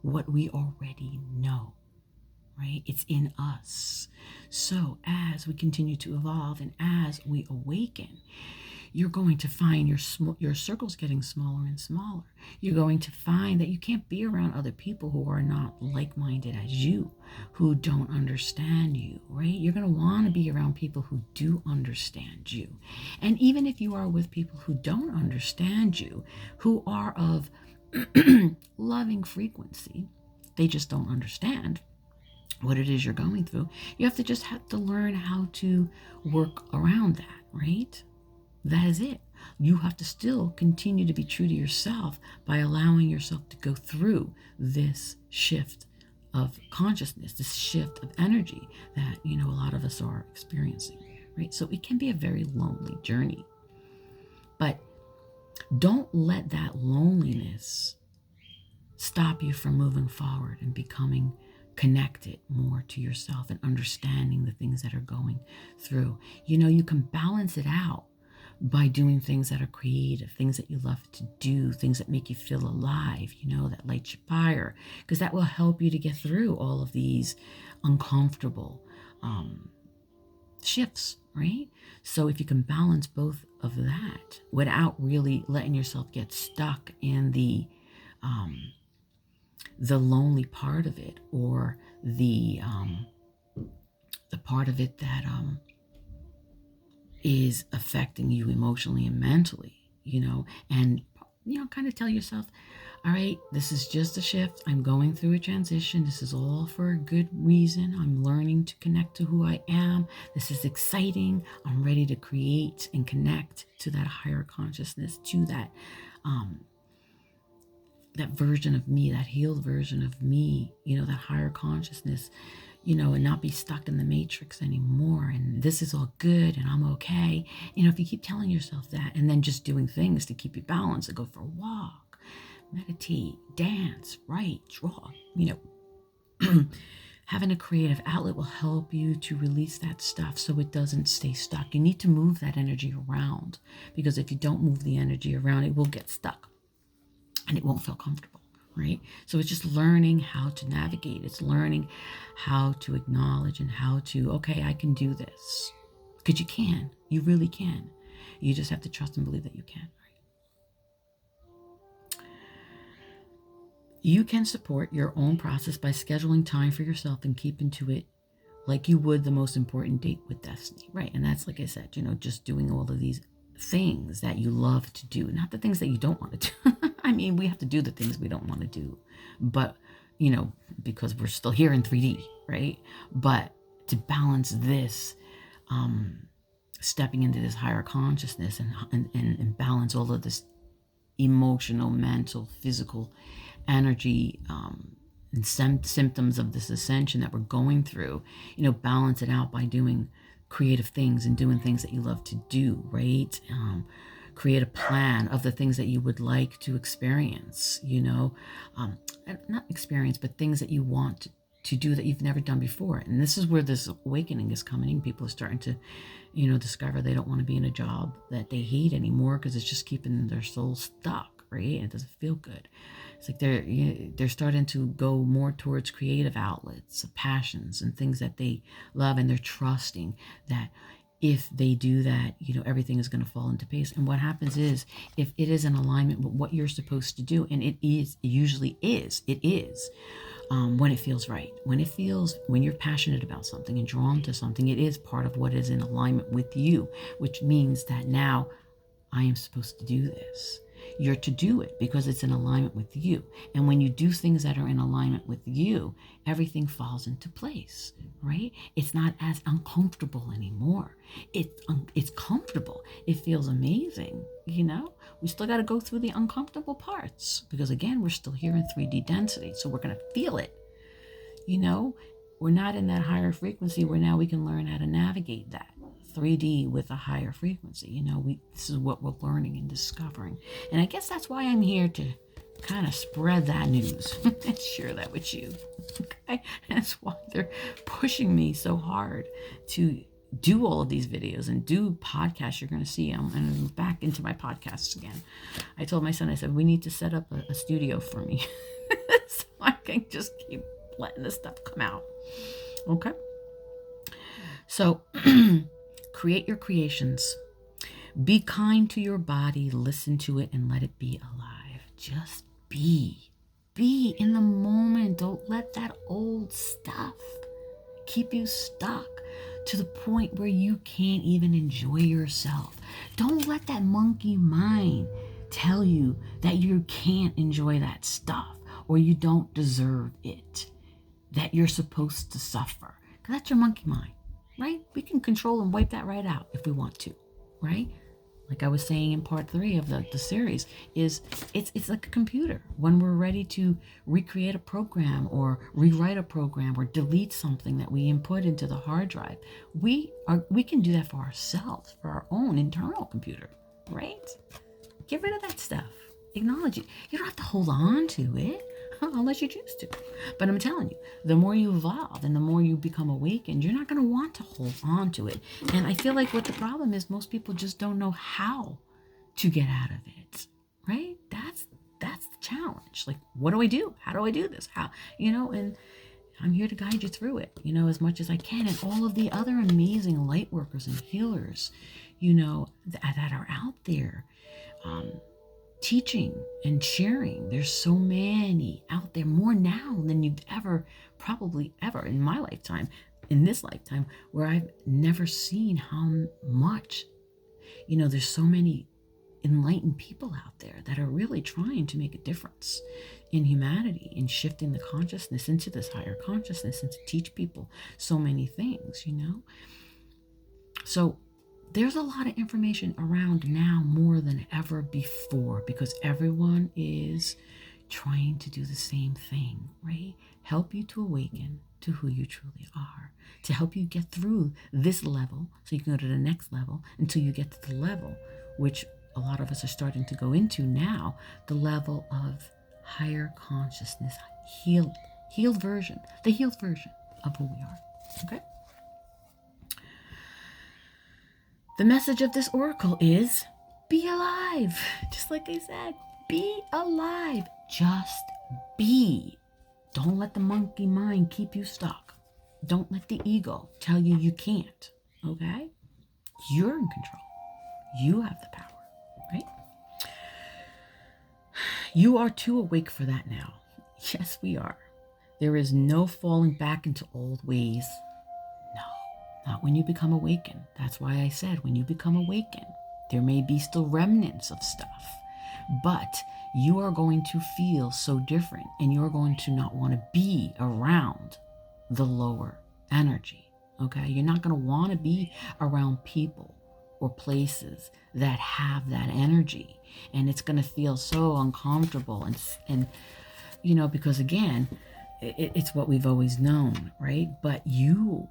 A: what we already know, right? It's in us. So as we continue to evolve and as we awaken, you're going to find your circle's getting smaller and smaller. You're going to find that you can't be around other people who are not like-minded as you, who don't understand you, right? You're going to want to be around people who do understand you. And even if you are with people who don't understand you, who are of loving frequency, they just don't understand what it is you're going through. You have to learn how to work around that, right? That is it. You have to still continue to be true to yourself by allowing yourself to go through this shift of consciousness, this shift of energy that, a lot of us are experiencing, right? So it can be a very lonely journey. But don't let that loneliness stop you from moving forward and becoming connected more to yourself and understanding the things that are going through. You can balance it out by doing things that are creative, things that you love to do, things that make you feel alive, that light your fire, because that will help you to get through all of these uncomfortable shifts, right? So if you can balance both of that without really letting yourself get stuck in the lonely part of it, or the part of it that is affecting you emotionally and mentally, and kind of tell yourself, all right, this is just a shift. I'm going through a transition. This is all for a good reason. I'm learning to connect to who I am. This is exciting. I'm ready to create and connect to that higher consciousness, to that that version of me, that healed version of me, that higher consciousness, and not be stuck in the matrix anymore. And this is all good and I'm okay. If you keep telling yourself that, and then just doing things to keep you balanced, to go for a walk, meditate, dance, write, draw, having a creative outlet will help you to release that stuff so it doesn't stay stuck. You need to move that energy around, because if you don't move the energy around, it will get stuck and it won't feel comfortable, right? So it's just learning how to navigate. It's learning how to acknowledge and how to, okay, I can do this. Because you can. You really can. You just have to trust and believe that you can. You can support your own process by scheduling time for yourself and keeping to it like you would the most important date with destiny, right? And that's, like I said, just doing all of these things that you love to do, not the things that you don't want to do. I mean, we have to do the things we don't want to do, but, because we're still here in 3D, right? But to balance this, stepping into this higher consciousness and balance all of this emotional, mental, physical energy and symptoms of this ascension that we're going through, balance it out by doing creative things and doing things that you love to do, right? Create a plan of the things that you would like to experience, not experience, but things that you want to do that you've never done before. And this is where this awakening is coming in. People are starting to, discover they don't want to be in a job that they hate anymore, because it's just keeping their soul stuck, right? And it doesn't feel good. It's like they're starting to go more towards creative outlets, passions, and things that they love, and they're trusting that if they do that, everything is going to fall into place. And what happens is, if it is in alignment with what you're supposed to do, and it usually is, when it feels right, when you're passionate about something and drawn to something, it is part of what is in alignment with you, which means that now I am supposed to do this. You're to do it because it's in alignment with you. And when you do things that are in alignment with you, everything falls into place, right? It's not as uncomfortable anymore. It's comfortable. It feels amazing, We still got to go through the uncomfortable parts, because again, we're still here in 3D density. So we're going to feel it, We're not in that higher frequency where now we can learn how to navigate that 3D with a higher frequency. This is what we're learning and discovering. And I guess that's why I'm here, to kind of spread that news and share that with you. Okay? And that's why they're pushing me so hard to do all of these videos and do podcasts. You're going to see them, and I'm back into my podcasts again. I told my son, I said, we need to set up a studio for me so I can just keep letting this stuff come out. Okay? So create your creations. Be kind to your body. Listen to it and let it be alive. Just be. Be in the moment. Don't let that old stuff keep you stuck to the point where you can't even enjoy yourself. Don't let that monkey mind tell you that you can't enjoy that stuff, or you don't deserve it, that you're supposed to suffer. Because that's your monkey mind, right? We can control and wipe that right out if we want to, right? Like I was saying in part 3 of the series, it's like a computer. When we're ready to recreate a program or rewrite a program or delete something that we input into the hard drive, we can do that for ourselves, for our own internal computer, right? Get rid of that stuff. Acknowledge it. You don't have to hold on to it. unless you choose to. But I'm telling you, the more you evolve and the more you become awakened, you're not going to want to hold on to it. And I feel like what the problem is, most people just don't know how to get out of it, right? That's the challenge. Like, what do I do? How do I do this? How, and I'm here to guide you through it, as much as I can. And all of the other amazing light workers and healers, that are out there, teaching and sharing. There's so many out there, more now than you've probably ever in my lifetime, in this lifetime, where I've never seen how much, there's so many enlightened people out there that are really trying to make a difference in humanity, in shifting the consciousness into this higher consciousness, and to teach people so many things, So there's a lot of information around now, more than ever before, because everyone is trying to do the same thing, right? Help you to awaken to who you truly are, to help you get through this level so you can go to the next level until you get to the level, which a lot of us are starting to go into now, the level of higher consciousness, healed version, the healed version of who we are, okay? The message of this oracle is be alive. Just like I said, be alive. Just be. Don't let the monkey mind keep you stuck. Don't let the ego tell you you can't, okay? You're in control. You have the power, right? You are too awake for that now. Yes, we are. There is no falling back into old ways. Not when you become awakened. That's why I said when you become awakened, there may be still remnants of stuff, but you are going to feel so different, and you're going to not want to be around the lower energy, okay? You're not going to want to be around people or places that have that energy, and it's going to feel so uncomfortable, and because again, it's what we've always known, right? But you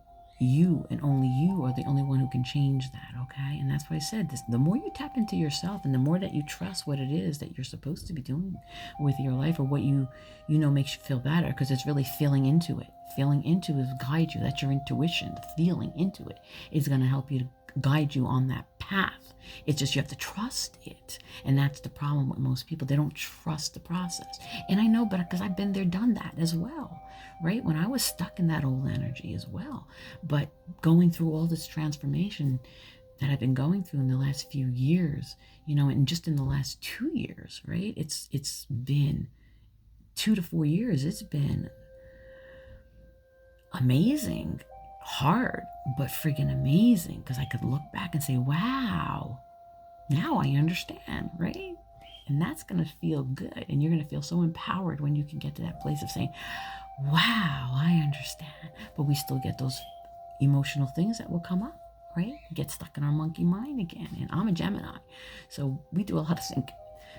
A: and only you are the only one who can change that, okay? And that's why I said this, the more you tap into yourself and the more that you trust what it is that you're supposed to be doing with your life, or what you makes you feel better, because it's really feeling into it. Feeling into it guide you. That's your intuition. Feeling into it is going to help you to guide you on that path. It's just you have to trust it. And that's the problem with most people. They don't trust the process. And I know, but because I've been there, done that as well, right? When I was stuck in that old energy as well. But going through all this transformation that I've been going through in the last few years, and just in the last 2 years, right? It's been 2 to 4 years. It's been amazing. Hard, but friggin' amazing, because I could look back and say, wow, now I understand, right? And that's going to feel good, and you're going to feel so empowered when you can get to that place of saying, wow, I understand. But we still get those emotional things that will come up, right? Get stuck in our monkey mind again. And I'm a Gemini, so we do a lot of thinking.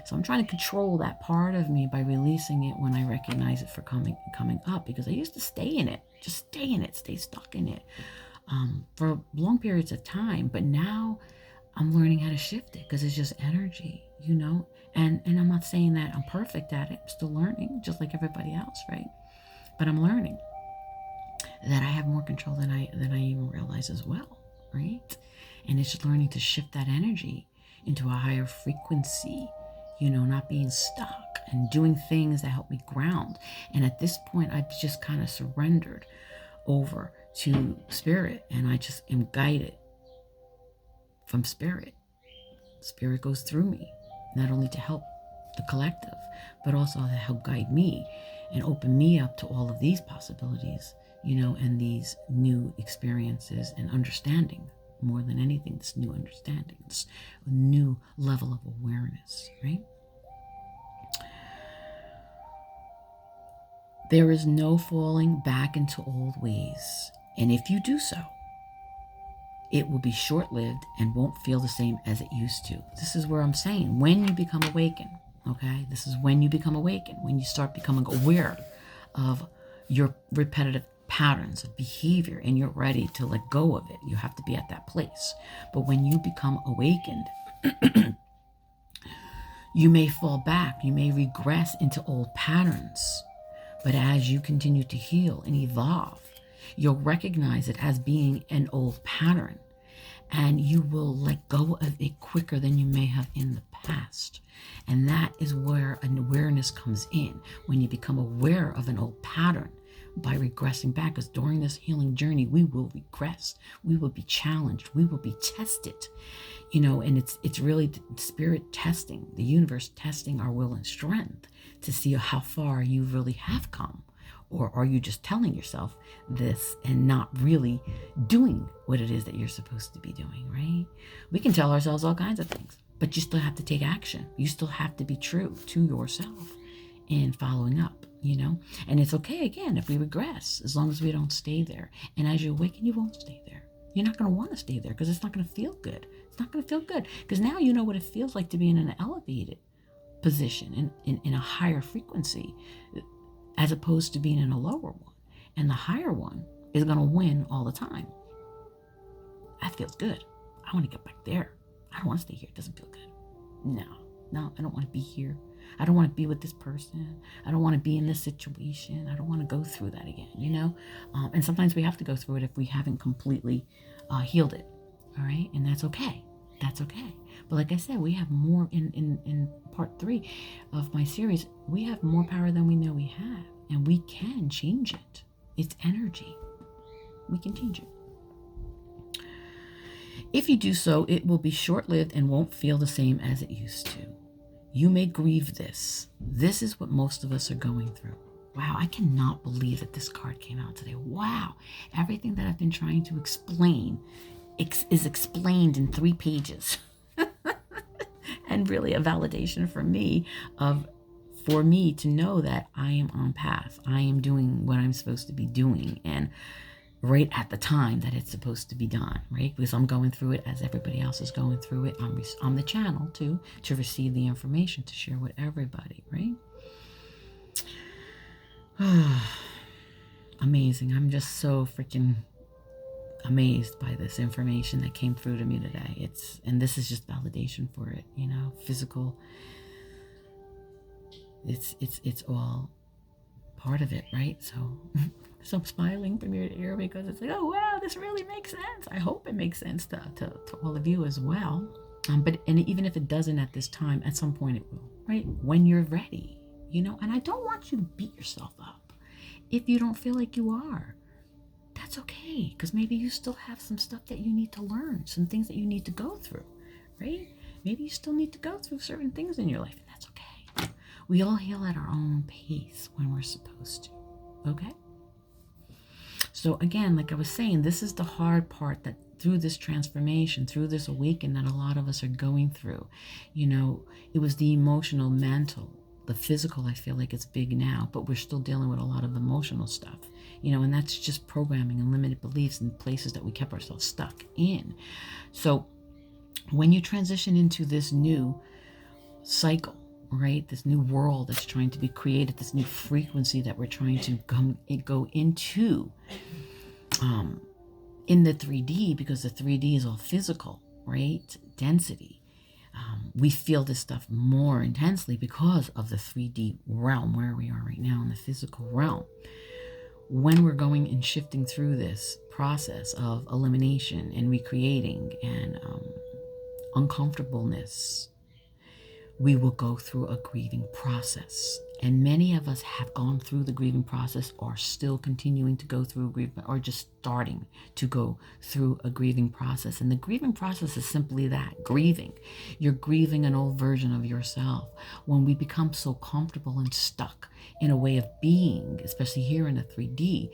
A: So I'm trying to control that part of me by releasing it when I recognize it for coming up, because I used to stay in it, just stay in it, stay stuck in it for long periods of time. But now I'm learning how to shift it, because it's just energy, and I'm not saying that I'm perfect at it. I'm still learning, just like everybody else, right? But I'm learning that I have more control than I even realize as well, right? And it's just learning to shift that energy into a higher frequency, not being stuck, and doing things that help me ground. And at this point, I've just kind of surrendered over to spirit, and I just am guided from spirit. Spirit goes through me, not only to help the collective, but also to help guide me and open me up to all of these possibilities, and these new experiences and understanding. More than anything, this new understanding, this new level of awareness, right? There is no falling back into old ways. And if you do so, it will be short-lived and won't feel the same as it used to. This is where I'm saying, when you become awakened, okay? This is when you become awakened, when you start becoming aware of your repetitive patterns of behavior, and you're ready to let go of it. You have to be at that place. But when you become awakened, you may fall back, you may regress into old patterns, But as you continue to heal and evolve, you'll recognize it as being an old pattern, and you will let go of it quicker than you may have in the past. And that is where an awareness comes in, when you become aware of an old pattern by regressing back. Because during this healing journey, we will regress, we will be challenged, we will be tested, and it's really the spirit testing, the universe testing our will and strength to see how far you really have come. Or are you just telling yourself this and not really doing what it is that you're supposed to be doing, right? We can tell ourselves all kinds of things, but you still have to take action. You still have to be true to yourself in following up, And it's okay, again, if we regress, as long as we don't stay there. And as you awaken, you won't stay there. You're not going to want to stay there because it's not going to feel good. It's not going to feel good because now you know what it feels like to be in an elevated position, in a higher frequency, as opposed to being in a lower one. And the higher one is going to win all the time. That feels good. I want to get back there. I don't want to stay here. It doesn't feel good. No, I don't want to be here. I don't want to be with this person. I don't want to be in this situation. I don't want to go through that again, And sometimes we have to go through it if we haven't completely healed it. All right. And that's okay. That's okay. But like I said, we have more in part 3 of my series. We have more power than we know we have, and we can change it. It's energy. We can change it. If you do so, it will be short-lived and won't feel the same as it used to. You may grieve this. This is what most of us are going through. Wow, I cannot believe that this card came out today. Wow, everything that I've been trying to explain is explained in 3 pages. And really a validation for me to know that I am on path. I am doing what I'm supposed to be doing, and right at the time that it's supposed to be done, right? Because I'm going through it as everybody else is going through it. I'm the channel too, to receive the information, to share with everybody, right? Amazing. I'm just so freaking amazed by this information that came through to me today. And this is just validation for it, physical. It's all part of it, right? So I'm smiling from ear to ear because it's like, oh wow, this really makes sense. I hope it makes sense to all of you as well. But even if it doesn't at this time, at some point it will, right? When you're ready, And I don't want you to beat yourself up if you don't feel like you are. That's okay, because maybe you still have some stuff that you need to learn, some things that you need to go through, right? Maybe you still need to go through certain things in your life, and that's okay. We all heal at our own pace when we're supposed to, okay? So again, like I was saying, this is the hard part, that through this transformation, through this awakening that a lot of us are going through, it was the emotional, mental, the physical. I feel like it's big now, but we're still dealing with a lot of emotional stuff, and that's just programming and limited beliefs and places that we kept ourselves stuck in. So when you transition into this new cycle, right, this new world that's trying to be created, this new frequency that we're trying to go into in the 3D, because the 3D is all physical, right, density. We feel this stuff more intensely because of the 3D realm, where we are right now in the physical realm. When we're going and shifting through this process of elimination and recreating and uncomfortableness, we will go through a grieving process. And many of us have gone through the grieving process, or still continuing to go through a grieving, or just starting to go through a grieving process. And the grieving process is simply that, grieving. You're grieving an old version of yourself. When we become so comfortable and stuck in a way of being, especially here in a 3D,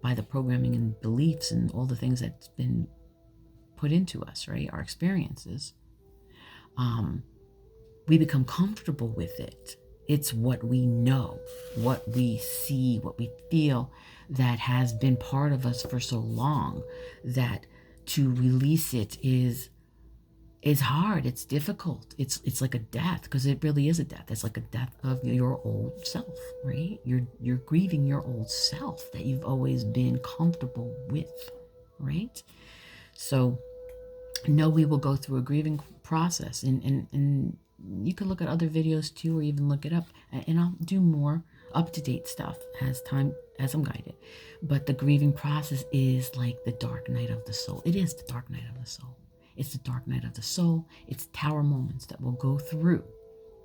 A: by the programming and beliefs and all the things that's been put into us, right, our experiences, we become comfortable with it. It's what we know, what we see, what we feel, that has been part of us for so long, that to release it is hard. It's difficult. It's like a death, because it really is a death. It's like a death of your old self, right? You're grieving your old self that you've always been comfortable with, right? So no, we will go through a grieving process, and you can look at other videos too, or even look it up, and I'll do more up-to-date stuff as I'm guided. But the grieving process is like the dark night of the soul. It is the dark night of the soul. It's the dark night of the soul. It's tower moments that we'll go through,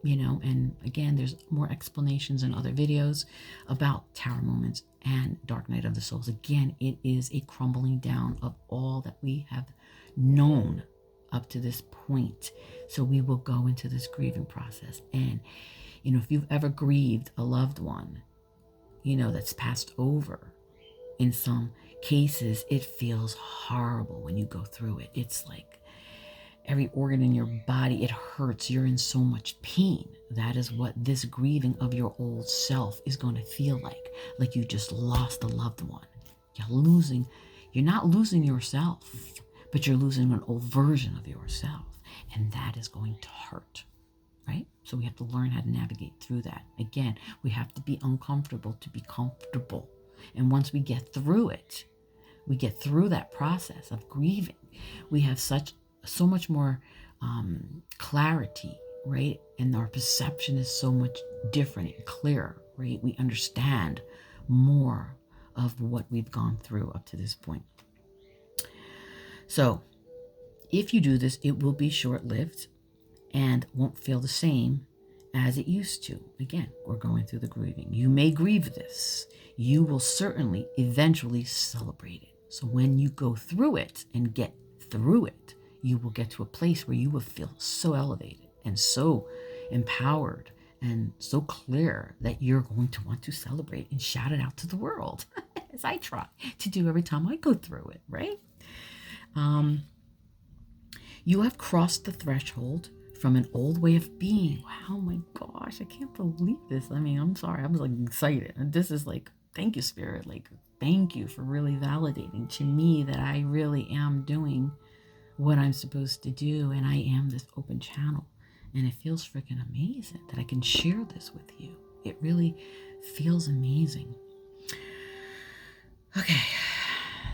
A: and again, there's more explanations in other videos about tower moments and dark night of the souls. Again, it is a crumbling down of all that we have known up to this point. So we will go into this grieving process. And, if you've ever grieved a loved one, that's passed over, in some cases, it feels horrible when you go through it. It's like every organ in your body, it hurts. You're in so much pain. That is what this grieving of your old self is going to feel like you just lost a loved one. You're not losing yourself, but you're losing an old version of yourself. And that is going to hurt, right? So we have to learn how to navigate through that. Again, we have to be uncomfortable to be comfortable. And once we get through it, we get through that process of grieving, we have so much more clarity, right? And our perception is so much different and clearer, right? We understand more of what we've gone through up to this point. So if you do this, it will be short-lived and won't feel the same as it used to. Again, we're going through the grieving. You may grieve this. You will certainly eventually celebrate it. So when you go through it and get through it, you will get to a place where you will feel so elevated and so empowered and so clear that you're going to want to celebrate and shout it out to the world, as I try to do every time I go through it, right? You have crossed the threshold from an old way of being. Wow, my gosh, I can't believe this. I mean, I'm sorry, I was excited. And this is thank you, Spirit. Thank you for really validating to me that I really am doing what I'm supposed to do, and I am this open channel. And it feels freaking amazing that I can share this with you. It really feels amazing. Okay,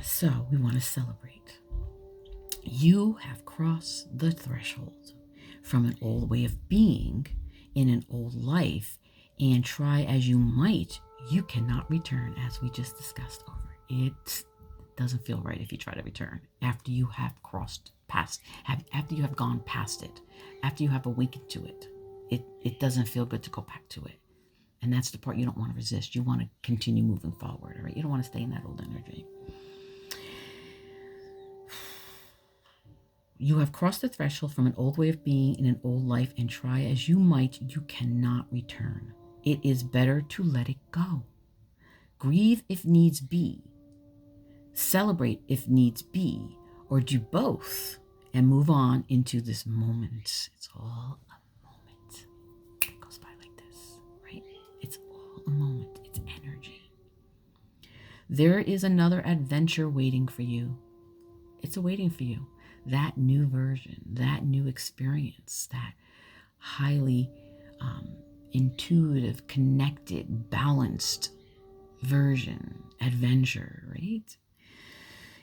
A: so we want to celebrate. You have crossed the threshold from an old way of being in an old life, and try as you might, you cannot return, as we just discussed over. It doesn't feel right if you try to return after you have after you have gone past it, after you have awakened to it. It doesn't feel good to go back to it. And that's the part you don't want to resist. You want to continue moving forward, all right? You don't want to stay in that old energy. You have crossed the threshold from an old way of being in an old life, and try as you might, you cannot return. It is better to let it go. Grieve if needs be. Celebrate if needs be, or do both and move on into this moment. It's all a moment. It goes by like this, right? It's all a moment. It's energy. There is another adventure waiting for you. It's awaiting for you. That new version, that new experience, that highly intuitive, connected, balanced version, adventure, right?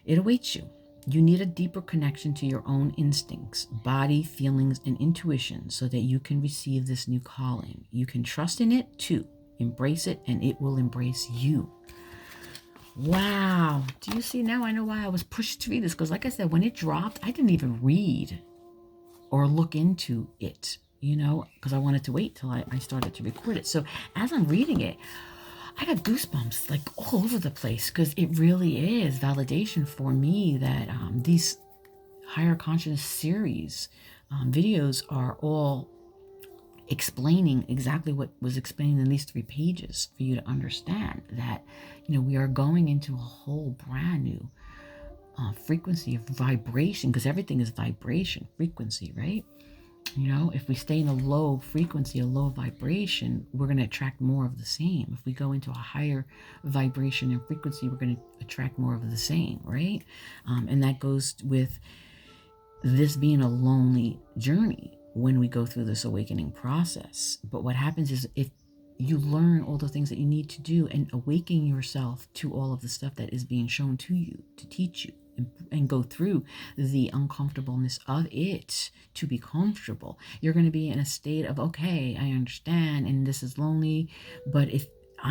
A: It awaits you. You need a deeper connection to your own instincts, body, feelings, and intuition so that you can receive this new calling. You can trust in it too. Embrace it, and it will embrace you. Wow. Do you see now? I know why I was pushed to read this, because like I said, when it dropped, I didn't even read or look into it, because I wanted to wait till I started to record it. So as I'm reading it, I got goosebumps all over the place, because it really is validation for me that these higher consciousness series videos are all explaining exactly what was explained in these 3 pages for you to understand that, we are going into a whole brand new frequency of vibration, because everything is vibration, frequency, right? If we stay in a low frequency, a low vibration, we're going to attract more of the same. If we go into a higher vibration and frequency, we're going to attract more of the same, right? And that goes with this being a lonely journey when we go through this awakening process. But what happens is, if you learn all the things that you need to do and awaken yourself to all of the stuff that is being shown to you to teach you, and go through the uncomfortableness of it to be comfortable, you're going to be in a state of, okay, I understand, and this is lonely, but if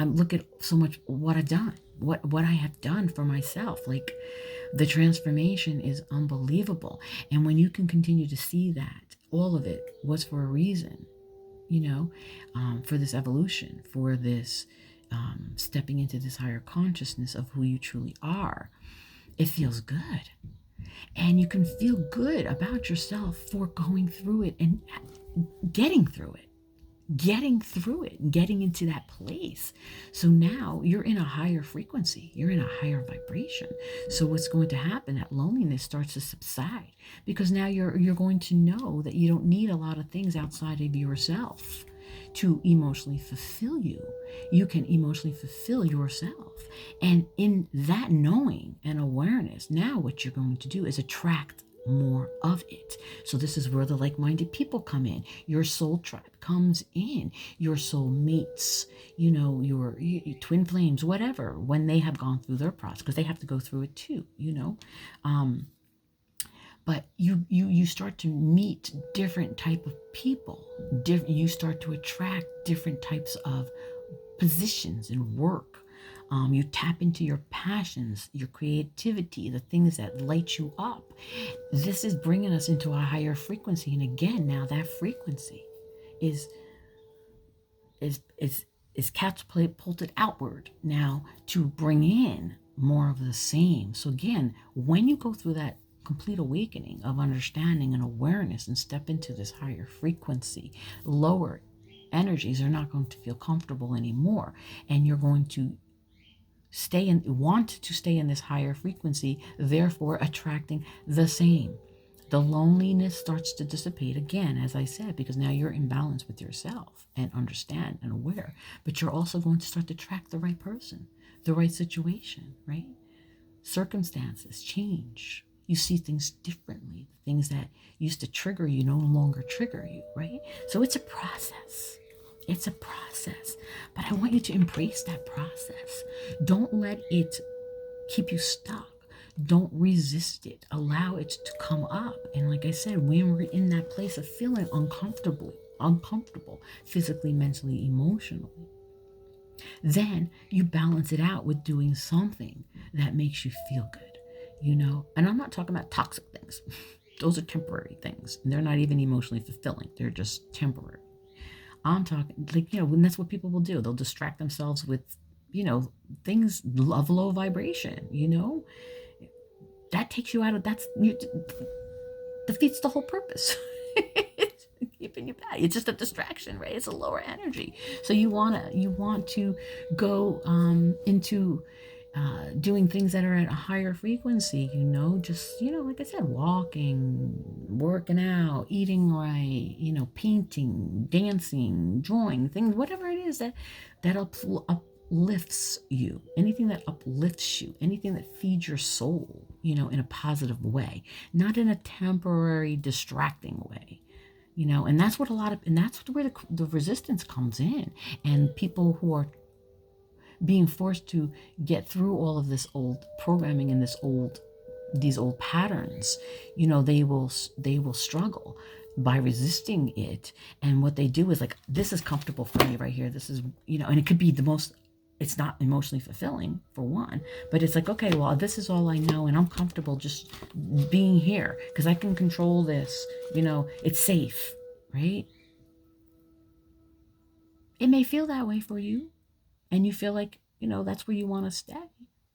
A: look at so much what I've done, what I have done for myself. Like, the transformation is unbelievable. And when you can continue to see that all of it was for a reason, for this evolution, for this stepping into this higher consciousness of who you truly are, it feels good. And you can feel good about yourself for going through it and getting through it. Getting into that place. So now you're in a higher frequency, you're in a higher vibration. So what's going to happen, that loneliness starts to subside, because now you're going to know that you don't need a lot of things outside of yourself to emotionally fulfill you. You can emotionally fulfill yourself. And in that knowing and awareness, now what you're going to do is attract more of it. So this is where the like-minded people come in. Your soul tribe comes in. Your soul mates, your twin flames, whatever, when they have gone through their process, because they have to go through it too, but you start to meet different type of people. You start to attract different types of positions and work. You tap into your passions, your creativity, the things that light you up. This is bringing us into a higher frequency. And again, now that frequency is catapulted outward now to bring in more of the same. So again, when you go through that complete awakening of understanding and awareness and step into this higher frequency, lower energies are not going to feel comfortable anymore. And you're going to want to stay in this higher frequency, therefore attracting the same. The loneliness starts to dissipate again, as I said, because now you're in balance with yourself and understand and aware. But you're also going to start to attract the right person, the right situation, right? Circumstances change. You see things differently. Things that used to trigger you no longer trigger you, right? So it's a process. It's a process, but I want you to embrace that process. Don't let it keep you stuck. Don't resist it. Allow it to come up. And like I said, when we're in that place of feeling uncomfortable, physically, mentally, emotionally, then you balance it out with doing something that makes you feel good, And I'm not talking about toxic things. Those are temporary things. And they're not even emotionally fulfilling. They're just temporary. I'm talking and that's what people will do. They'll distract themselves with, things of low vibration, that takes you out of, defeats the whole purpose. It's keeping you back. It's just a distraction, right? It's a lower energy. So you want to go into doing things that are at a higher frequency, just, like I said, walking, working out, eating right, painting, dancing, drawing, things, whatever it is that uplifts you, anything that uplifts you, anything that feeds your soul, in a positive way, not in a temporary distracting way. And that's what that's where the resistance comes in, and people who are being forced to get through all of this old programming and these old patterns, they will struggle by resisting it. And what they do is like, this is comfortable for me right here. This is, and it could be it's not emotionally fulfilling for one, but it's like, okay, well, this is all I know and I'm comfortable just being here because I can control this, it's safe, right? It may feel that way for you. And you feel like, that's where you want to stay.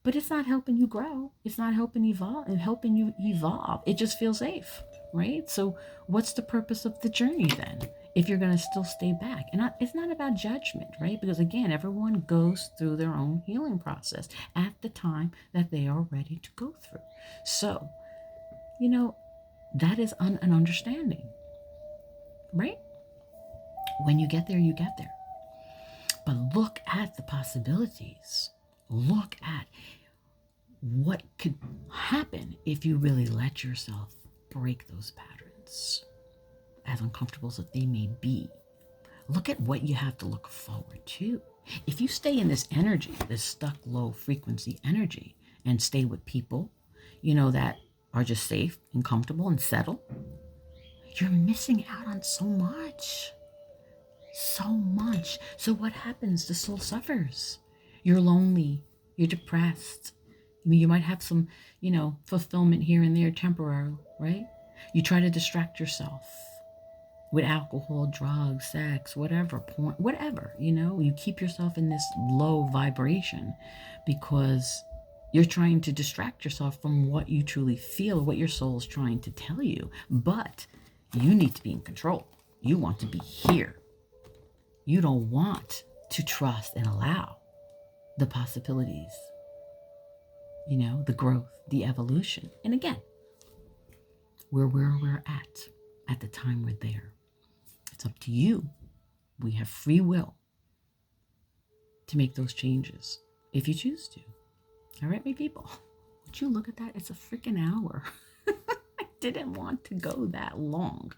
A: But it's not helping you grow. It's not helping you evolve. It just feels safe, right? So what's the purpose of the journey then, if you're going to still stay back? And it's not about judgment, right? Because again, everyone goes through their own healing process at the time that they are ready to go through. So, that is an understanding, right? When you get there, you get there. But look at the possibilities. Look at what could happen if you really let yourself break those patterns, as uncomfortable as they may be. Look at what you have to look forward to. If you stay in this energy, this stuck low frequency energy, and stay with people, that are just safe and comfortable and settle, you're missing out on so much. so much. So what happens? The soul suffers. You're lonely. You're depressed. I mean, you might have some, fulfillment here and there temporarily, right? You try to distract yourself with alcohol, drugs, sex, whatever, porn, whatever, you keep yourself in this low vibration because you're trying to distract yourself from what you truly feel, what your soul is trying to tell you. But you need to be in control. You want to be here. You don't want to trust and allow the possibilities, the growth, the evolution. And again, we're where we're at the time we're there. It's up to you. We have free will to make those changes if you choose to. All right, my people. Would you look at that? It's a freaking hour. I didn't want to go that long.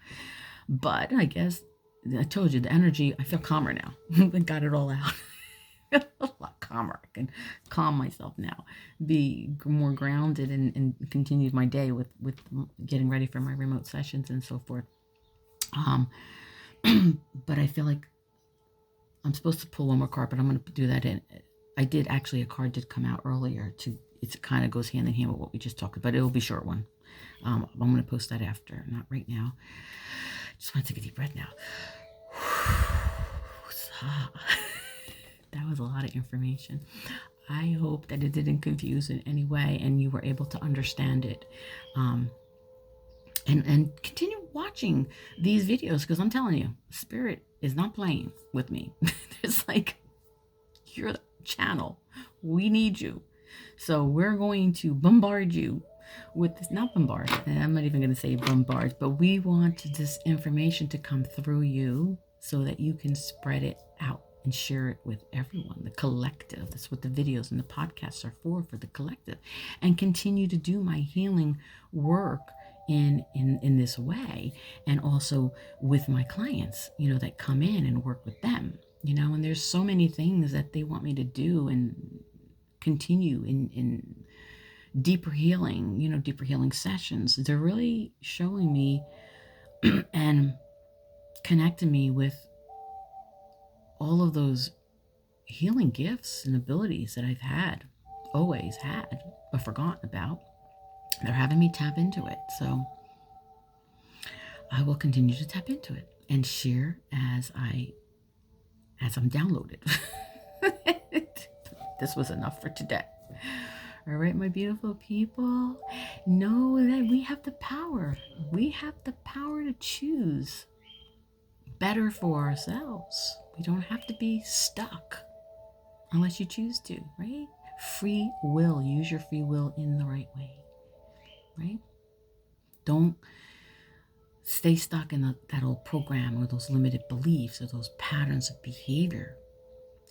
A: But I guess I told you the energy, I feel calmer now. I got it all out. A lot calmer. I can calm myself now, be more grounded, and continue my day with getting ready for my remote sessions and so forth. But I feel like I'm supposed to pull one more card, but I'm going to do that I did actually, a card did come out earlier it kind of goes hand in hand with what we just talked about. It will be a short one. I'm going to post that after, not right now. Just want to take a deep breath now. That was a lot of information. I hope that it didn't confuse in any way and you were able to understand it. And continue watching these videos, because I'm telling you, Spirit is not playing with me. It's like, you're the channel. We need you. So we're going to bombard you with this, not bombard, I'm not even going to say bombard, but we want this information to come through you so that you can spread it out and share it with everyone, the collective. That's what the videos and the podcasts are for the collective. And continue to do my healing work in this way, and also with my clients, that come in and work with them, and there's so many things that they want me to do and continue in deeper healing, deeper healing sessions. They're really showing me and connecting me with all of those healing gifts and abilities that I've always had, but forgotten about. They're having me tap into it. So I will continue to tap into it and share as I'm downloaded. This was enough for today. All right, my beautiful people, know that we have the power. We have the power to choose better for ourselves. We don't have to be stuck unless you choose to, right? Free will. Use your free will in the right way, right? Don't stay stuck in that old program or those limited beliefs or those patterns of behavior.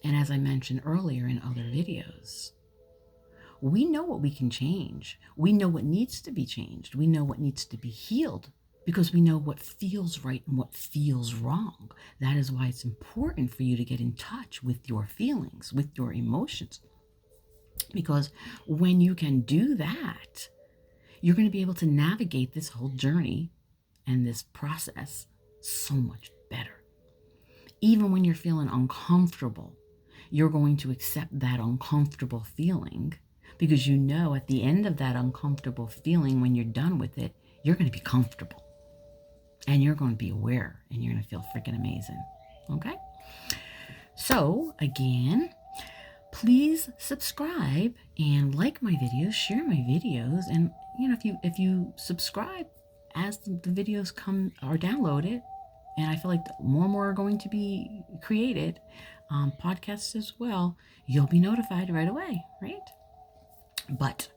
A: And as I mentioned earlier in other videos, we know what we can change. We know what needs to be changed. We know what needs to be healed because we know what feels right and what feels wrong. That is why it's important for you to get in touch with your feelings, with your emotions. Because when you can do that, you're going to be able to navigate this whole journey and this process so much better. Even when you're feeling uncomfortable, you're going to accept that uncomfortable feeling, because you know at the end of that uncomfortable feeling, when you're done with it, you're going to be comfortable and you're going to be aware and you're going to feel freaking amazing. Okay? So again, please subscribe and like my videos, share my videos. And if you subscribe as the videos come or downloaded, and I feel like more and more are going to be created, podcasts as well, you'll be notified right away, right? But,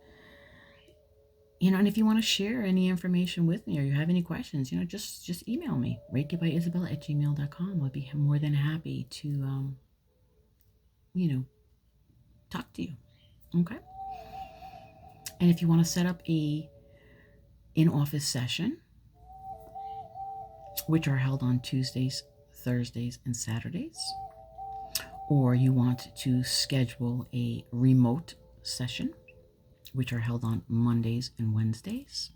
A: and if you want to share any information with me or you have any questions, just email me, Reikibyisabella@gmail.com. I'll be more than happy to, talk to you. Okay? And if you want to set up a in-office session, which are held on Tuesdays, Thursdays, and Saturdays, or you want to schedule a remote session, which are held on Mondays and Wednesdays,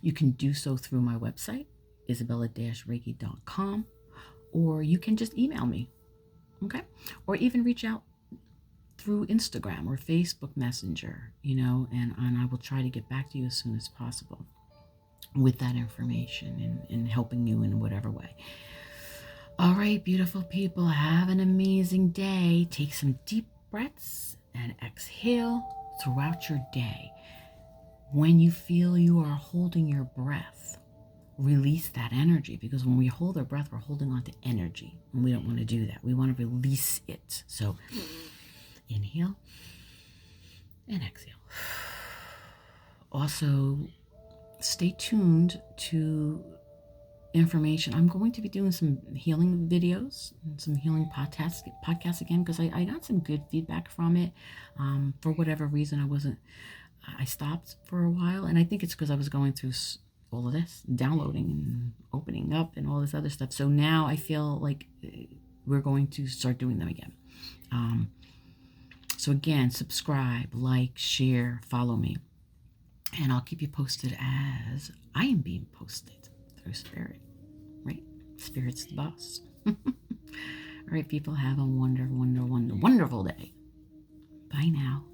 A: you can do so through my website, Isabella-Reiki.com, or you can just email me, okay? Or even reach out through Instagram or Facebook Messenger, and I will try to get back to you as soon as possible with that information and helping you in whatever way. All right, beautiful people, have an amazing day. Take some deep breaths and exhale throughout your day. When you feel you are holding your breath, release that energy, because when we hold our breath, we're holding on to energy, and we don't want to do that. We want to release it. So inhale and exhale. Also, stay tuned to information. I'm going to be doing some healing videos and some healing podcasts again, because I got some good feedback from it. For whatever reason, I stopped for a while, and I think it's because I was going through all of this, downloading and opening up and all this other stuff. So now I feel like we're going to start doing them again. So again, subscribe, like, share, follow me, and I'll keep you posted as I am being posted through Spirit, right? Spirit's the boss. All right, people, have a wonderful day. Bye now.